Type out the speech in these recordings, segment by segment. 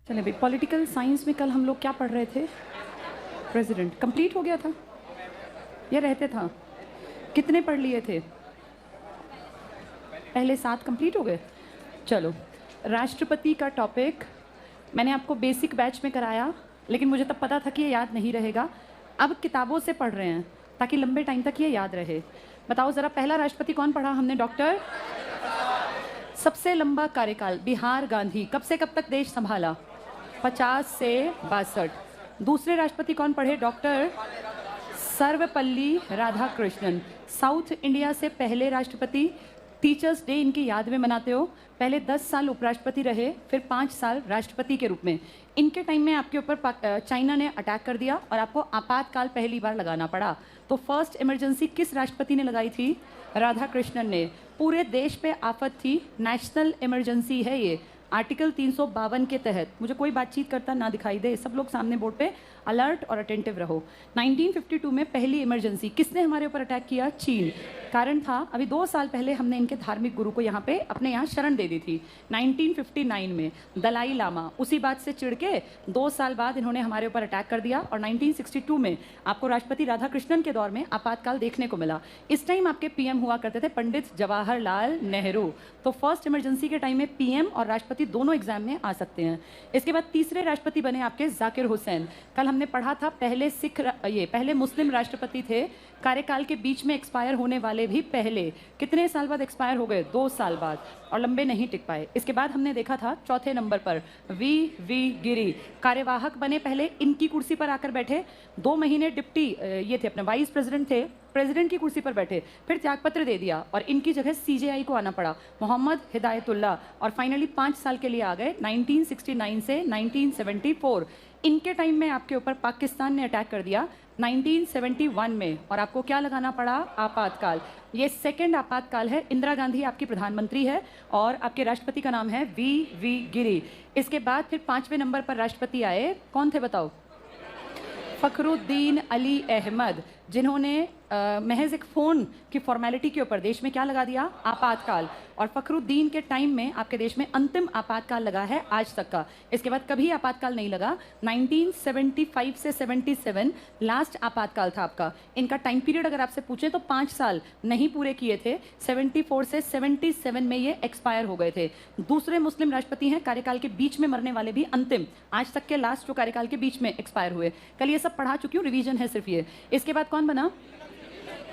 चले भाई, political science में कल हम लोग क्या पढ़ रहे थे? प्रेसिडेंट कंप्लीट हो गया था या रहते था? कितने पढ़ लिए थे? पहले 7 कंप्लीट हो गए। चलो, राष्ट्रपति का टॉपिक मैंने आपको बेसिक बैच में कराया, लेकिन मुझे तब पता था कि ये याद नहीं रहेगा। अब किताबों से पढ़ रहे हैं ताकि लंबे टाइम तक ये याद रहे। बताओ ज़रा, पहला राष्ट्रपति कौन पढ़ा हमने? डॉक्टर। सबसे लंबा कार्यकाल बिहार गांधी, कब से कब तक देश संभाला? 50 से 62। दूसरे राष्ट्रपति कौन पढ़े? Doctor Sarvepalli Radhakrishnan. South India से पहले राष्ट्रपति। टीचर्स डे इनकी याद में मनाते हो। पहले 10 साल उपराष्ट्रपति रहे, फिर 5 साल राष्ट्रपति के रूप में। इनके टाइम में आपके ऊपर चाइना ने अटैक कर दिया और आपको आपातकाल पहली बार लगाना पड़ा। तो फर्स्ट इमरजेंसी किस राष्ट्रपति ने लगाई थी? राधाकृष्णन ने। पूरे देश पे आफत थी, नेशनल इमरजेंसी है ये। आर्टिकल 352 के तहत मुझे कोई बातचीत करता ना दिखाई दे, सब लोग सामने बोर्ड पे अलर्ट और अटेंटिव रहो। 1952 में पहली इमरजेंसी किसने हमारे ऊपर अटैक किया? चीन। कारण था, अभी 2 साल पहले हमने इनके धार्मिक गुरु को यहाँ पे अपने यहाँ शरण दे दी थी। 1959 में दलाई लामा, उसी बात से चिढ़ के 2 साल बाद इन्होंने हमारे ऊपर अटैक कर दिया। और 1962 में आपको राष्ट्रपति राधाकृष्णन के दौर में आपातकाल देखने को मिला। इस टाइम आपके पीएम हुआ करते थे पंडित जवाहरलाल नेहरू। तो फर्स्ट इमरजेंसी के टाइम में पीएम और राष्ट्रपति दोनों एग्जाम में आ सकते हैं। इसके बाद तीसरे राष्ट्रपति बने आपके जाकिर हुसैन। कल हमने पढ़ा था पहले मुस्लिम राष्ट्रपति थे, कार्यकाल के बीच में एक्सपायर होने वाले भी पहले। कितने साल बाद एक्सपायर हो गए? 2 साल बाद, और लंबे नहीं टिक पाए। इसके बाद हमने देखा था चौथे नंबर पर वी गिरी, कार्यवाहक बने, पहले इनकी कुर्सी पर आकर बैठे। 2 महीने डिप्टी ये थे, अपने वाइस प्रेसिडेंट थे, प्रेसिडेंट की कुर्सी पर बैठे, फिर त्यागपत्र दे दिया और इनकी जगह सीजेआई को आना पड़ा, मोहम्मद हिदायतुल्लाह। और फाइनली 5 साल के लिए आ गए 1969 से 1974। इनके टाइम में आपके ऊपर पाकिस्तान ने अटैक कर दिया 1971 में, और आपको क्या लगाना पड़ा? आपातकाल। ये सेकंड आपातकाल है। इंदिरा गांधी आपकी प्रधानमंत्री है और आपके राष्ट्रपति का नाम है वी गिरी। इसके बाद फिर 5वें नंबर पर राष्ट्रपति आए, कौन थे बताओ? फखरुद्दीन अली अहमद, जिन्होंने महज एक फ़ोन की फॉर्मेलिटी के ऊपर देश में क्या लगा दिया? आपातकाल। और फखरुद्दीन के टाइम में आपके देश में अंतिम आपातकाल लगा है आज तक का। इसके बाद कभी आपातकाल नहीं लगा। 1975 से 77 लास्ट आपातकाल था आपका। इनका टाइम पीरियड अगर आपसे पूछें तो 5 साल नहीं पूरे किए थे। 74 से 77 में ये एक्सपायर हो गए थे। दूसरे मुस्लिम राष्ट्रपति हैं कार्यकाल के बीच में मरने वाले भी, अंतिम आज तक के लास्ट जो कार्यकाल के बीच में एक्सपायर हुए। कल ये सब पढ़ा चुकी हूँ, रिवीजन है सिर्फ ये। इसके बाद कौन बना?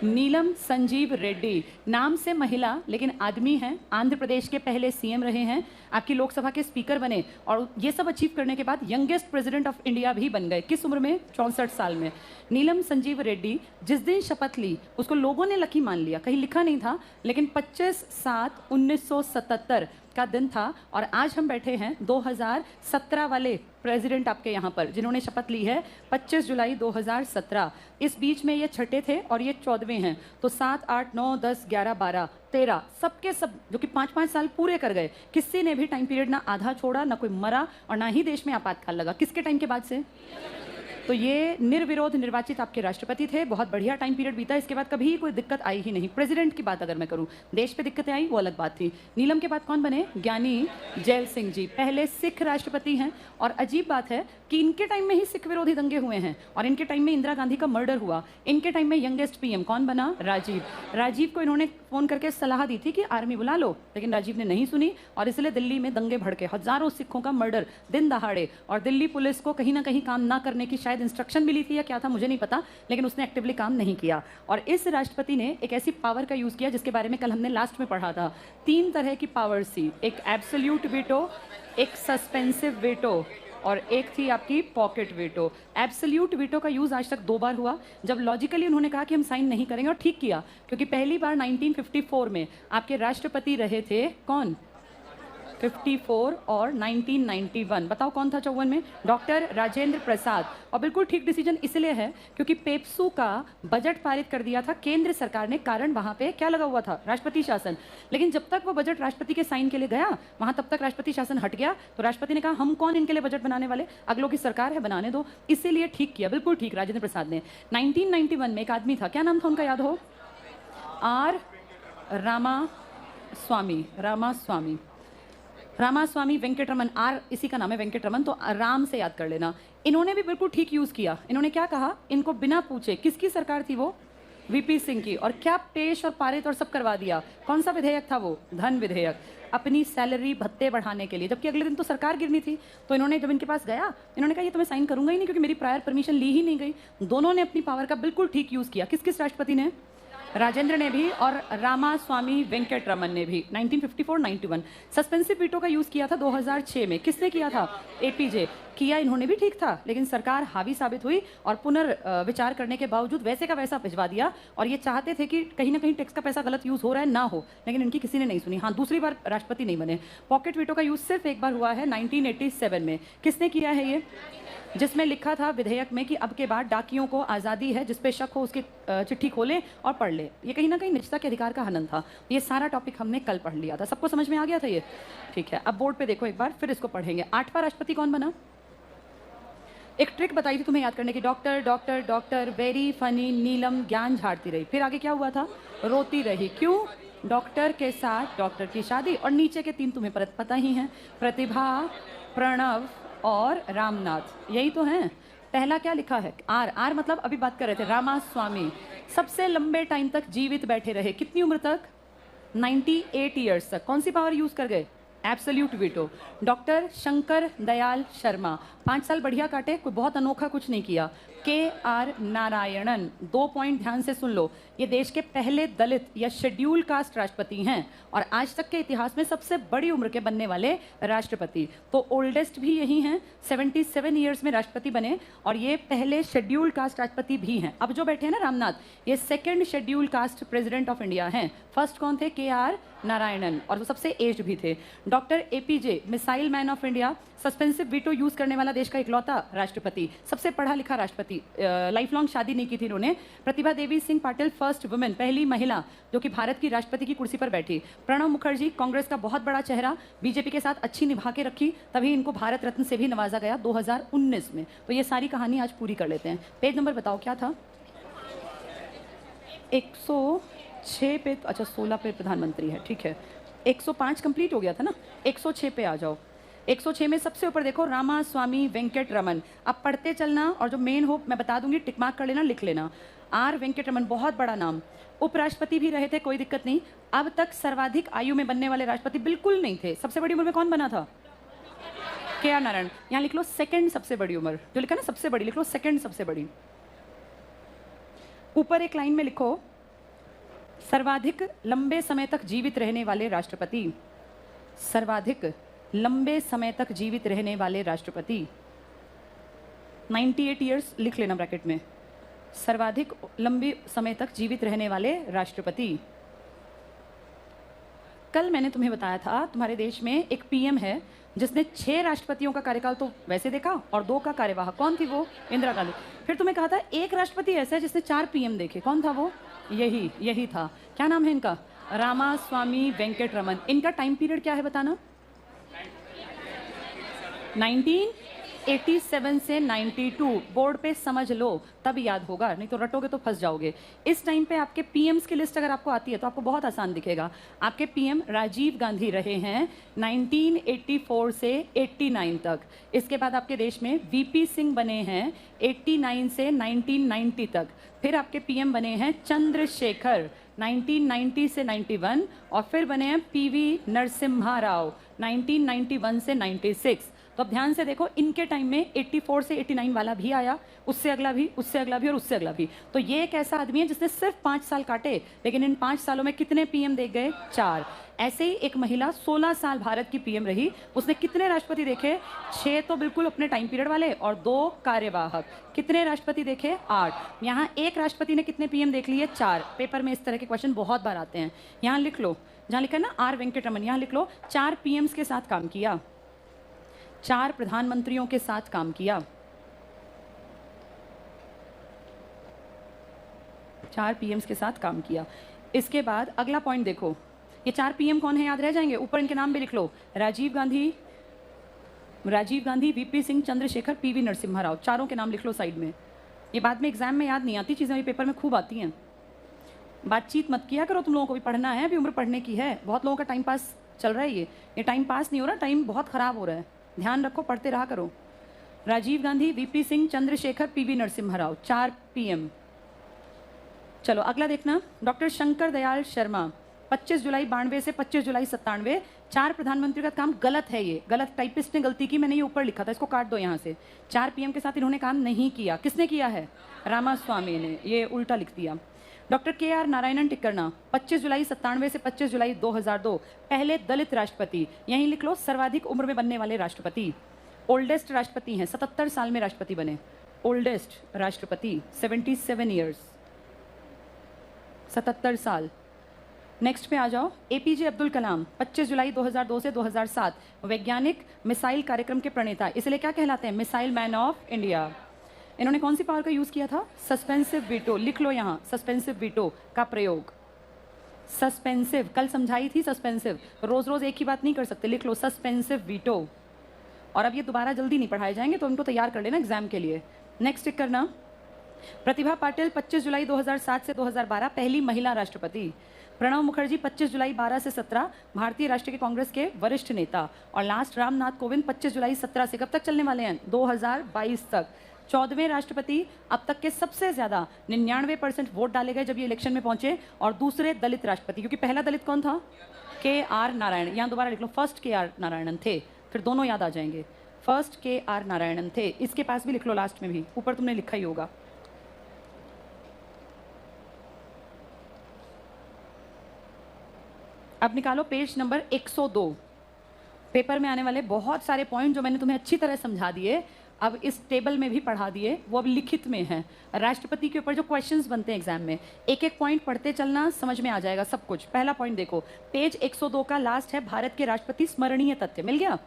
नीलम संजीव रेड्डी। नाम से महिला लेकिन आदमी हैं, आंध्र प्रदेश के पहले सीएम रहे हैं, आपकी लोकसभा के स्पीकर बने, और ये सब अचीव करने के बाद यंगेस्ट प्रेसिडेंट ऑफ इंडिया भी बन गए। किस उम्र में? 64 साल में। नीलम संजीव रेड्डी जिस दिन शपथ ली उसको लोगों ने लकी मान लिया, कहीं लिखा नहीं था, लेकिन 25/7/1977 का दिन था। और आज हम बैठे हैं 2017 वाले प्रेसिडेंट आपके यहाँ पर, जिन्होंने शपथ ली है 25 जुलाई 2017। इस बीच में ये छठे थे और ये 14वें हैं। तो 7, 8, 9, 10, 11, 12, 13 सबके सब जो कि 5-5 साल पूरे कर गए। किसी ने भी टाइम पीरियड ना आधा छोड़ा, ना कोई मरा, और ना ही देश में आपातकाल लगा। किसके टाइम के बाद से? तो ये निर्विरोध निर्वाचित आपके राष्ट्रपति थे। बहुत बढ़िया टाइम पीरियड बीता। इसके बाद कभी कोई दिक्कत आई ही नहीं। प्रेसिडेंट की बात अगर मैं करूं, देश पे दिक्कतें आई वो अलग बात थी। नीलम के बाद कौन बने? ज्ञानी जैल सिंह जी, पहले सिख राष्ट्रपति हैं। और अजीब बात है कि इनके टाइम में ही सिख विरोधी दंगे हुए हैं, और इनके टाइम में इंदिरा गांधी का मर्डर हुआ। इनके टाइम में यंगेस्ट पीएम कौन बना? राजीव को इन्होंने फोन करके सलाह दी थी कि आर्मी बुला लो, लेकिन राजीव ने नहीं सुनी, और इसलिए दिल्ली में दंगे भड़के, हजारों सिखों का मर्डर दिन दहाड़े। और दिल्ली पुलिस को कहीं ना कहीं काम ना करने की शायद इंस्ट्रक्शन मिली थी या क्या था मुझे नहीं पता, लेकिन उसने एक्टिवली काम नहीं किया। और इस राष्ट्रपति ने एक ऐसी पावर का यूज किया जिसके बारे में कल हमने लास्ट में पढ़ा था। 3 तरह की पावर्स थी, एक एब्सोल्यूट वीटो, एक सस्पेंसिव वीटो, और एक थी आपकी पॉकेट वीटो। एब्सोल्यूट वीटो का यूज़ आज तक 2 बार हुआ, जब लॉजिकली उन्होंने कहा कि हम साइन नहीं करेंगे, और ठीक किया, क्योंकि पहली बार 1954 में आपके राष्ट्रपति रहे थे कौन? 54 और 1991। बताओ कौन था 54 में? डॉक्टर राजेंद्र प्रसाद। और बिल्कुल ठीक डिसीजन इसलिए है क्योंकि पेप्सू का बजट पारित कर दिया था केंद्र सरकार ने, कारण वहां पे क्या लगा हुआ था? राष्ट्रपति शासन। लेकिन जब तक वो बजट राष्ट्रपति के साइन के लिए गया, वहां तब तक राष्ट्रपति शासन हट गया। तो राष्ट्रपति ने कहा हम कौन इनके लिए बजट बनाने वाले, अगलों की सरकार है, बनाने दो। इसीलिए ठीक किया, बिल्कुल ठीक, राजेंद्र प्रसाद ने। 1991 में एक आदमी था, क्या नाम था उनका, याद हो? आर रामास्वामी। रामास्वामी वेंकटरमन, आर इसी का नाम है वेंकटरमन, तो राम से याद कर लेना। इन्होंने भी बिल्कुल ठीक यूज किया। इन्होंने क्या कहा, इनको बिना पूछे, किसकी सरकार थी वो, वीपी सिंह की, और क्या पेश और पारित और सब करवा दिया। कौन सा विधेयक था वो, धन विधेयक, अपनी सैलरी भत्ते बढ़ाने के लिए, जबकि अगले दिन तो सरकार गिरनी थी। तो इन्होंने जब इनके पास गया, इन्होंने कहा ये तो मैं साइन करूंगा ही नहीं, क्योंकि मेरी प्रायर परमिशन ली ही नहीं गई। दोनों ने अपनी पावर का बिल्कुल ठीक यूज किया। किस किस राष्ट्रपति ने, राजेंद्र ने भी और रामास्वामी वेंकटरमन ने भी। 1954-91 सस्पेंसिव वीटो का यूज किया था 2006 में। किसने किया था, एपीजे किया। इन्होंने भी ठीक था, लेकिन सरकार हावी साबित हुई और पुनर्विचार करने के बावजूद वैसे का वैसा भिजवा दिया। और ये चाहते थे कि कहीं ना कहीं टैक्स का पैसा गलत यूज हो रहा है ना हो, लेकिन इनकी किसी ने नहीं सुनी। हाँ, दूसरी बार राष्ट्रपति नहीं बने। पॉकेट वीटो का यूज सिर्फ एक बार हुआ है 1987 में। किसने किया है ये, जिसमें लिखा था विधेयक में कि अब के बाद डाकियों को आज़ादी है, जिस पे शक हो उसकी चिट्ठी खोलें और पढ़ ले। ये कहीं ना कहीं निजता के अधिकार का हनन था। ये सारा टॉपिक हमने कल पढ़ लिया था, सबको समझ में आ गया था ये, ठीक है। अब बोर्ड पे देखो एक बार, फिर इसको पढ़ेंगे। 8वां राष्ट्रपति कौन बना, एक ट्रिक बताई थी तुम्हें याद करने की, doctor doctor doctor very funny Neelam ज्ञान झाड़ती रही। फिर आगे क्या हुआ था, रोती रही। क्यों, डॉक्टर के साथ डॉक्टर की शादी। और नीचे के 3 तुम्हें पता ही हैं, प्रतिभा, प्रणव और रामनाथ, यही तो हैं। पहला क्या लिखा है, आर। आर मतलब अभी बात कर रहे थे, रामास्वामी सबसे लंबे टाइम तक जीवित बैठे रहे। कितनी उम्र तक, 98 ईयर्स तक। कौन सी पावर यूज कर गए, absolute veto. Doctor Shankar Dayal Sharma 5 साल बढ़िया काटे, कोई बहुत अनोखा कुछ नहीं किया। KR नारायणन, 2 पॉइंट ध्यान से सुन लो, ये देश के पहले दलित या शेड्यूल कास्ट राष्ट्रपति हैं और आज तक के इतिहास में सबसे बड़ी उम्र के बनने वाले राष्ट्रपति। तो ओल्डेस्ट भी यही हैं, 77 ईयर्स में राष्ट्रपति बने और ये पहले शेड्यूल कास्ट राष्ट्रपति भी हैं। अब जो बैठे हैं ना रामनाथ, ये 2nd schedule caste president of India हैं। फर्स्ट कौन थे, KR नारायणन, और वो सबसे एज्ड भी थे। Doctor APJ, missile man of India, suspensive veto use करने वाला देश का इकलौता राष्ट्रपति, सबसे पढ़ा लिखा राष्ट्रपति, लाइफ लॉन्ग शादी नहीं की थी इन्होंने। प्रतिभा देवी सिंह पाटिल, फर्स्ट वुमेन, पहली महिला जो कि भारत की राष्ट्रपति की कुर्सी पर बैठी। प्रणब मुखर्जी, कांग्रेस का बहुत बड़ा चेहरा, बीजेपी के साथ अच्छी निभा के रखी, तभी इनको भारत रत्न से भी नवाजा गया 2019 में। तो ये सारी कहानी आज पूरी कर लेते हैं। पेज नंबर बताओ क्या था, 106 पे, अच्छा 16 पे प्रधानमंत्री है, ठीक है। 105 कंप्लीट हो गया था ना, 106 पे आ जाओ। 106 में सबसे ऊपर देखो, रामास्वामी वेंकटरमन। अब पढ़ते चलना और जो मेन हो मैं बता दूंगी, टिक मार्क कर लेना, लिख लेना। आर वेंकटरमन, बहुत बड़ा नाम, उपराष्ट्रपति भी रहे थे, कोई दिक्कत नहीं। अब तक सर्वाधिक आयु में बनने वाले राष्ट्रपति बिल्कुल नहीं थे। सबसे बड़ी उम्र में कौन बना था, KR नारायण। यहाँ लिख लो 2nd सबसे बड़ी उम्र, जो लिखा ना सबसे बड़ी, लिख लो 2nd सबसे बड़ी। ऊपर एक लाइन में लिखो, सर्वाधिक लंबे समय तक जीवित रहने वाले राष्ट्रपति, सर्वाधिक लंबे समय तक जीवित रहने वाले राष्ट्रपति, 98 ईयर्स लिख लेना ब्रैकेट में, सर्वाधिक लंबे समय तक जीवित रहने वाले राष्ट्रपति। कल मैंने तुम्हें बताया था तुम्हारे देश में एक PM है जिसने 6 राष्ट्रपतियों का कार्यकाल तो वैसे देखा और 2 का कार्यवाहक। कौन थी वो, इंदिरा गांधी। फिर तुम्हें कहा था एक राष्ट्रपति ऐसा है जिसने 4 PM देखे। कौन था वो, यही था। क्या नाम है इनका, रामास्वामी वेंकटरमन। इनका टाइम पीरियड क्या है बताना, 1987 से 92। बोर्ड पे समझ लो तब याद होगा, नहीं तो रटोगे तो फंस जाओगे। इस टाइम पे आपके PMs की लिस्ट अगर आपको आती है तो आपको बहुत आसान दिखेगा। आपके PM राजीव गांधी रहे हैं 1984 से 89 तक। इसके बाद आपके देश में VP सिंह बने हैं 89 से 1990 तक। फिर आपके PM बने हैं चंद्रशेखर 1990 से 91, और फिर बने हैं PV नरसिम्हा राव 1991 से 96। तो अब ध्यान से देखो, इनके टाइम में 84 से 89 वाला भी आया, उससे अगला भी, उससे अगला भी और उससे अगला भी। तो ये एक ऐसा आदमी है जिसने सिर्फ 5 साल काटे, लेकिन इन 5 सालों में कितने PM देख गए, 4। ऐसे ही एक महिला 16 साल भारत की PM रही, उसने कितने राष्ट्रपति देखे, 6 तो बिल्कुल अपने टाइम पीरियड वाले और 2 कार्यवाहक। कितने राष्ट्रपति देखे, 8। यहाँ एक राष्ट्रपति ने कितने PM देख लिए, 4। पेपर में इस तरह के क्वेश्चन बहुत बार आते हैं। यहाँ लिख लो, जहाँ लिखा है ना R वेंकटरमन, यहाँ लिख लो 4 PMs के साथ काम किया, 4 प्रधानमंत्रियों के साथ काम किया, 4 PMs के साथ काम किया। इसके बाद अगला पॉइंट देखो, ये 4 PM कौन है, याद रह जाएंगे। ऊपर इनके नाम भी लिख लो, राजीव गांधी, VP सिंह, चंद्रशेखर, PV नरसिम्हा राव। चारों के नाम लिख लो साइड में। ये बाद में एग्जाम में याद नहीं आती चीज़ें, ये पेपर में खूब आती हैं। बातचीत मत किया करो, तुम लोगों को भी पढ़ना है, अभी उम्र पढ़ने की है। बहुत लोगों का टाइम पास चल रहा है ये टाइम पास नहीं हो रहा, टाइम बहुत ख़राब हो रहा है, ध्यान रखो, पढ़ते रहा करो। Rajiv Gandhi, VP Singh, Chandrashekhar, PV Narasimha Rao, 4 PM। चलो अगला देखना, डॉक्टर शंकर दयाल शर्मा, 25 जुलाई 92 से 25 जुलाई 97, 4 प्रधानमंत्री का काम गलत है, ये गलत, टाइपिस्ट ने गलती की, मैंने ये ऊपर लिखा था, इसको काट दो यहाँ से। 4 PM के साथ इन्होंने काम नहीं किया, किसने किया है? रामास्वामी ने, ये उल्टा लिख दिया। डॉक्टर KR नारायणन टिक्करना, 25 जुलाई 97 से 25 जुलाई 2002, पहले दलित राष्ट्रपति, यहीं लिख लो, सर्वाधिक उम्र में बनने वाले राष्ट्रपति, ओल्डेस्ट राष्ट्रपति हैं, 77 साल में राष्ट्रपति बने, ओल्डेस्ट राष्ट्रपति, 77 ईयर्स, 77 साल। नेक्स्ट पे आ जाओ, APJ अब्दुल कलाम, 25 जुलाई 2002 से 2007, वैज्ञानिक, मिसाइल कार्यक्रम के प्रणेता, इसलिए क्या कहलाते हैं? Missile man of India. इन्होंने कौन सी पावर का यूज़ किया था? सस्पेंसिव वीटो, लिख लो यहाँ, सस्पेंसिव वीटो का प्रयोग। सस्पेंसिव, कल समझाई थी सस्पेंसिव, रोज रोज एक ही बात नहीं कर सकते, लिख लो सस्पेंसिव वीटो। और अब ये दोबारा जल्दी नहीं पढ़ाए जाएंगे, तो उनको तैयार कर लेना एग्जाम के लिए। नेक्स्ट टिक करना, प्रतिभा पाटिल, 25 जुलाई 2007 से 2012, पहली महिला राष्ट्रपति। प्रणब मुखर्जी, 25 जुलाई 12 से 17, भारतीय राष्ट्रीय कांग्रेस के वरिष्ठ नेता। और लास्ट रामनाथ कोविंद, 25 जुलाई 17 से, कब तक चलने वाले हैं? 2022 तक। 14वें राष्ट्रपति, अब तक के सबसे ज़्यादा 99% वोट डाले गए जब ये इलेक्शन में पहुंचे, और दूसरे दलित राष्ट्रपति, क्योंकि पहला दलित कौन था? KR नारायण, यहाँ दोबारा लिख लो, फर्स्ट KR नारायणन थे, फिर दोनों याद आ जाएंगे। फर्स्ट KR नारायणन थे, इसके पास भी लिख लो, लास्ट में भी, ऊपर तुमने लिखा ही होगा। अब निकालो पेज नंबर 102, पेपर में आने वाले बहुत सारे पॉइंट जो मैंने तुम्हें अच्छी तरह समझा दिए, अब इस टेबल में भी पढ़ा दिए, वो अब लिखित में है। राष्ट्रपति के ऊपर जो क्वेश्चंस बनते हैं एग्जाम में, एक एक पॉइंट पढ़ते चलना, समझ में आ जाएगा सब कुछ। पहला पॉइंट देखो, पेज 102 का लास्ट है, भारत के राष्ट्रपति स्मरणीय तथ्य, मिल गया?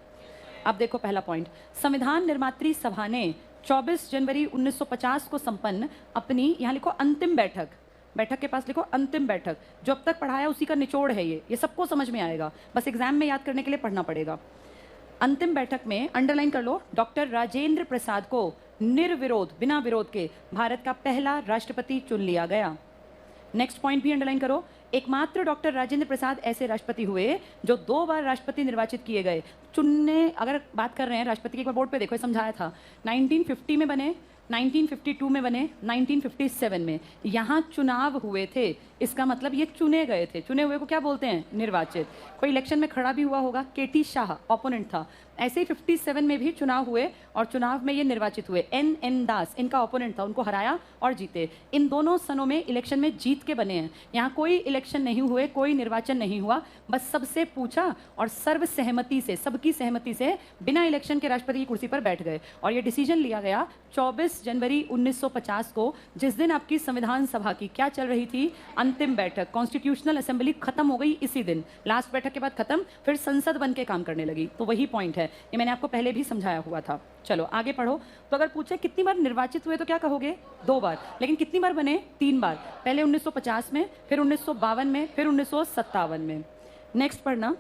अब देखो पहला पॉइंट, संविधान निर्मात्री सभा ने 24 जनवरी 1950 को संपन्न अपनी, यहाँ लिखो अंतिम बैठक, बैठक के पास लिखो अंतिम बैठक, जो अब तक पढ़ाया उसी का निचोड़ है ये सबको समझ में आएगा, बस एग्जाम में याद करने के लिए पढ़ना पड़ेगा। अंतिम बैठक में अंडरलाइन कर लो, डॉक्टर राजेंद्र प्रसाद को निर्विरोध, बिना विरोध के भारत का पहला राष्ट्रपति चुन लिया गया। नेक्स्ट पॉइंट भी अंडरलाइन करो, एकमात्र डॉक्टर राजेंद्र प्रसाद ऐसे राष्ट्रपति हुए जो 2 बार राष्ट्रपति निर्वाचित किए गए। चुनने, अगर बात कर रहे हैं राष्ट्रपति की, एक बार बोर्ड पे देखो, समझाया था, 1950 में बने, 1952 में बने, 1957 में, यहाँ चुनाव हुए थे, इसका मतलब ये चुने गए थे। चुने हुए को क्या बोलते हैं? निर्वाचित। कोई इलेक्शन में खड़ा भी हुआ होगा, KT शाह ओपोनेंट था, ऐसे ही 57 में भी चुनाव हुए और चुनाव में ये निर्वाचित हुए। NN दास इनका ओपोनेंट था, उनको हराया और जीते। इन दोनों सनों में इलेक्शन में जीत के बने हैं। यहाँ कोई इलेक्शन नहीं हुए, कोई निर्वाचन नहीं हुआ, बस सबसे पूछा और सर्वसहमति से, सबकी सहमति से बिना इलेक्शन के राष्ट्रपति की कुर्सी पर बैठ गए। और ये डिसीजन लिया गया 24 जनवरी 1950 को, जिस दिन आपकी संविधान सभा की क्या चल रही थी? अंतिम बैठक, कॉन्स्टिट्यूशनल असेंबली खत्म हो गई इसी दिन, लास्ट बैठक के बाद खत्म, फिर संसद बन के काम करने लगी। तो वही पॉइंट है, ये मैंने आपको पहले भी समझाया हुआ था। चलो आगे पढ़ो। तो अगर पूछे कितनी बार निर्वाचित हुए तो क्या कहोगे? 2 बार। लेकिन कितनी बार बने? 3 बार, पहले 1950 में, फिर 1952 में, फिर 1957 में। नेक्स्ट पढ़ना,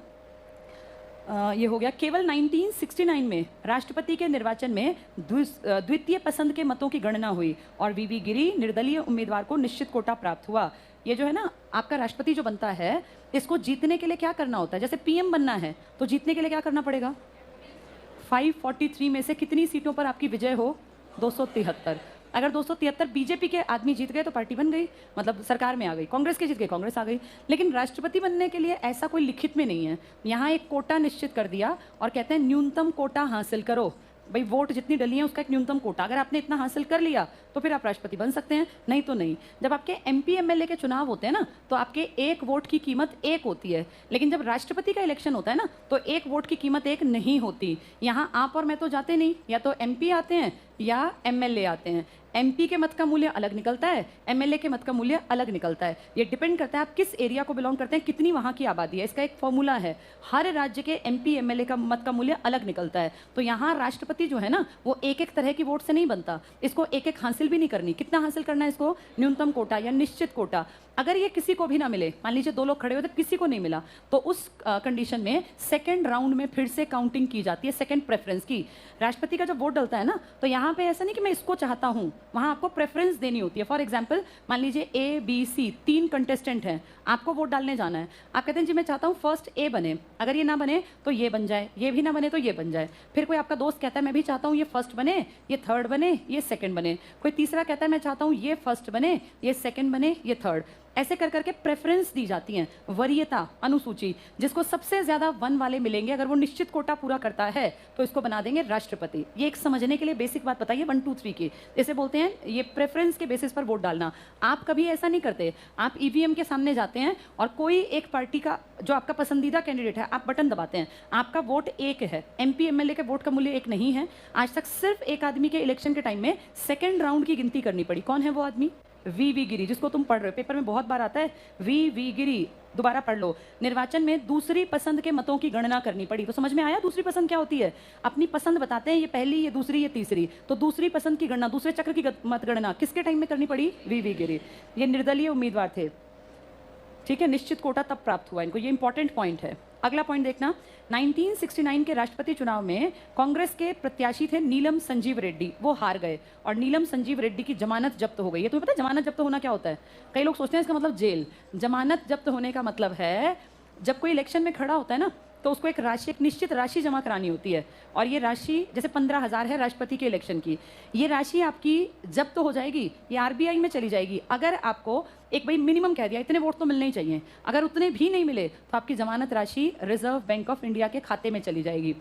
ये हो गया। केवल 1969 में राष्ट्रपति के निर्वाचन में द्वितीय पसंद के मतों की गणना हुई और VV गिरी निर्दलीय उम्मीदवार को निश्चित कोटा प्राप्त हुआ। ये जो है ना, आपका राष्ट्रपति जो बनता है, इसको जीतने के लिए क्या करना होता है? जैसे PM बनना है तो जीतने के लिए क्या करना पड़ेगा? 543 में से कितनी सीटों पर आपकी विजय हो? 273। अगर 273 बीजेपी के आदमी जीत गए तो पार्टी बन गई, मतलब सरकार में आ गई। कांग्रेस के जीत गए, कांग्रेस आ गई। लेकिन राष्ट्रपति बनने के लिए ऐसा कोई लिखित में नहीं है। यहाँ एक कोटा निश्चित कर दिया और कहते हैं न्यूनतम कोटा हासिल करो। भाई वोट जितनी डली है उसका एक न्यूनतम कोटा, अगर आपने इतना हासिल कर लिया तो फिर आप राष्ट्रपति बन सकते हैं, नहीं तो नहीं। जब आपके MP MLA के चुनाव होते हैं ना, तो आपके एक वोट की कीमत 1 होती है, लेकिन जब राष्ट्रपति का इलेक्शन होता है ना, तो एक वोट की कीमत 1 नहीं होती। यहाँ आप और मैं तो जाते नहीं, या तो MP आते हैं या MLA आते हैं। MP के मत का मूल्य अलग निकलता है, MLA के मत का मूल्य अलग निकलता है। ये डिपेंड करता है आप किस एरिया को बिलोंग करते हैं, कितनी वहाँ की आबादी है। इसका एक फॉर्मूला है, हर राज्य के MP MLA का मत का मूल्य अलग निकलता है। तो यहाँ राष्ट्रपति जो है ना, वो एक एक तरह की वोट से नहीं बनता, इसको एक एक हासिल भी नहीं करनी। कितना हासिल करना है इसको? न्यूनतम कोटा या निश्चित कोटा। अगर ये किसी को भी ना मिले, मान लीजिए 2 लोग खड़े होते, किसी को नहीं मिला, तो उस कंडीशन में सेकंड राउंड में फिर से काउंटिंग की जाती है, सेकंड प्रेफरेंस की। राष्ट्रपति का जब वोट डलता है ना, तो यहाँ वहाँ पे ऐसा नहीं कि मैं इसको चाहता हूँ, वहाँ आपको प्रेफरेंस देनी होती है। फॉर एग्जाम्पल मान लीजिए ए बी सी 3 कंटेस्टेंट हैं, आपको वोट डालने जाना है। आप कहते हैं जी मैं चाहता हूँ फर्स्ट ए बने, अगर ये ना बने तो ये बन जाए, ये भी ना बने तो ये बन जाए। फिर कोई आपका दोस्त कहता है मैं भी चाहता हूँ ये फर्स्ट बने, ये थर्ड बने, ये सेकंड बने। कोई तीसरा कहता है मैं चाहता हूँ ये फर्स्ट बने, ये सेकंड बने, ये थर्ड। ऐसे कर करके प्रेफरेंस दी जाती हैं, वरीयता अनुसूची। जिसको सबसे ज्यादा 1 वाले मिलेंगे, अगर वो निश्चित कोटा पूरा करता है तो इसको बना देंगे राष्ट्रपति। ये एक समझने के लिए बेसिक बात बताइए 1 2 3 की। जैसे बोलते हैं ये प्रेफरेंस के बेसिस पर वोट डालना। आप कभी ऐसा नहीं करते, आप ईवीएम के सामने जाते हैं और कोई एक पार्टी का जो आपका पसंदीदा कैंडिडेट है, आप बटन दबाते हैं, आपका वोट एक है। एमपी एमएलए के वोट का मूल्य एक नहीं है। आज तक सिर्फ एक आदमी के इलेक्शन के टाइम में सेकेंड राउंड की गिनती करनी पड़ी। कौन है वो आदमी? वी गिरी, जिसको तुम पढ़ रहे हो, पेपर में बहुत बार आता है वी गिरी। दोबारा पढ़ लो। निर्वाचन में दूसरी पसंद के मतों की गणना करनी पड़ी। तो समझ में आया दूसरी पसंद क्या होती है? अपनी पसंद बताते हैं, ये पहली, ये दूसरी, ये तीसरी। तो दूसरी पसंद की गणना, दूसरे चक्र की मतगणना किसके टाइम में करनी पड़ी? वी गिरी। ये निर्दलीय उम्मीदवार थे, ठीक है। निश्चित कोटा तब प्राप्त हुआ इनको। ये इंपॉर्टेंट पॉइंट है। अगला पॉइंट देखना, 1969 के राष्ट्रपति चुनाव में कांग्रेस के प्रत्याशी थे नीलम संजीव रेड्डी, वो हार गए और नीलम संजीव रेड्डी की जमानत जब्त हो गई। ये तुम्हें पता है जमानत जब्त होना क्या होता है? कई लोग सोचते हैं इसका मतलब जेल। जमानत जब्त होने का मतलब है जब कोई इलेक्शन में खड़ा होता है ना, तो उसको एक राशि, एक निश्चित राशि जमा करानी होती है। और ये राशि जैसे 15,000 है राष्ट्रपति के इलेक्शन की, ये राशि आपकी जब्त तो हो जाएगी, ये आरबीआई में चली जाएगी। अगर आपको एक भाई मिनिमम कह दिया इतने वोट तो मिलने ही चाहिए, अगर उतने भी नहीं मिले तो आपकी जमानत राशि रिजर्व बैंक ऑफ इंडिया के खाते में चली जाएगी।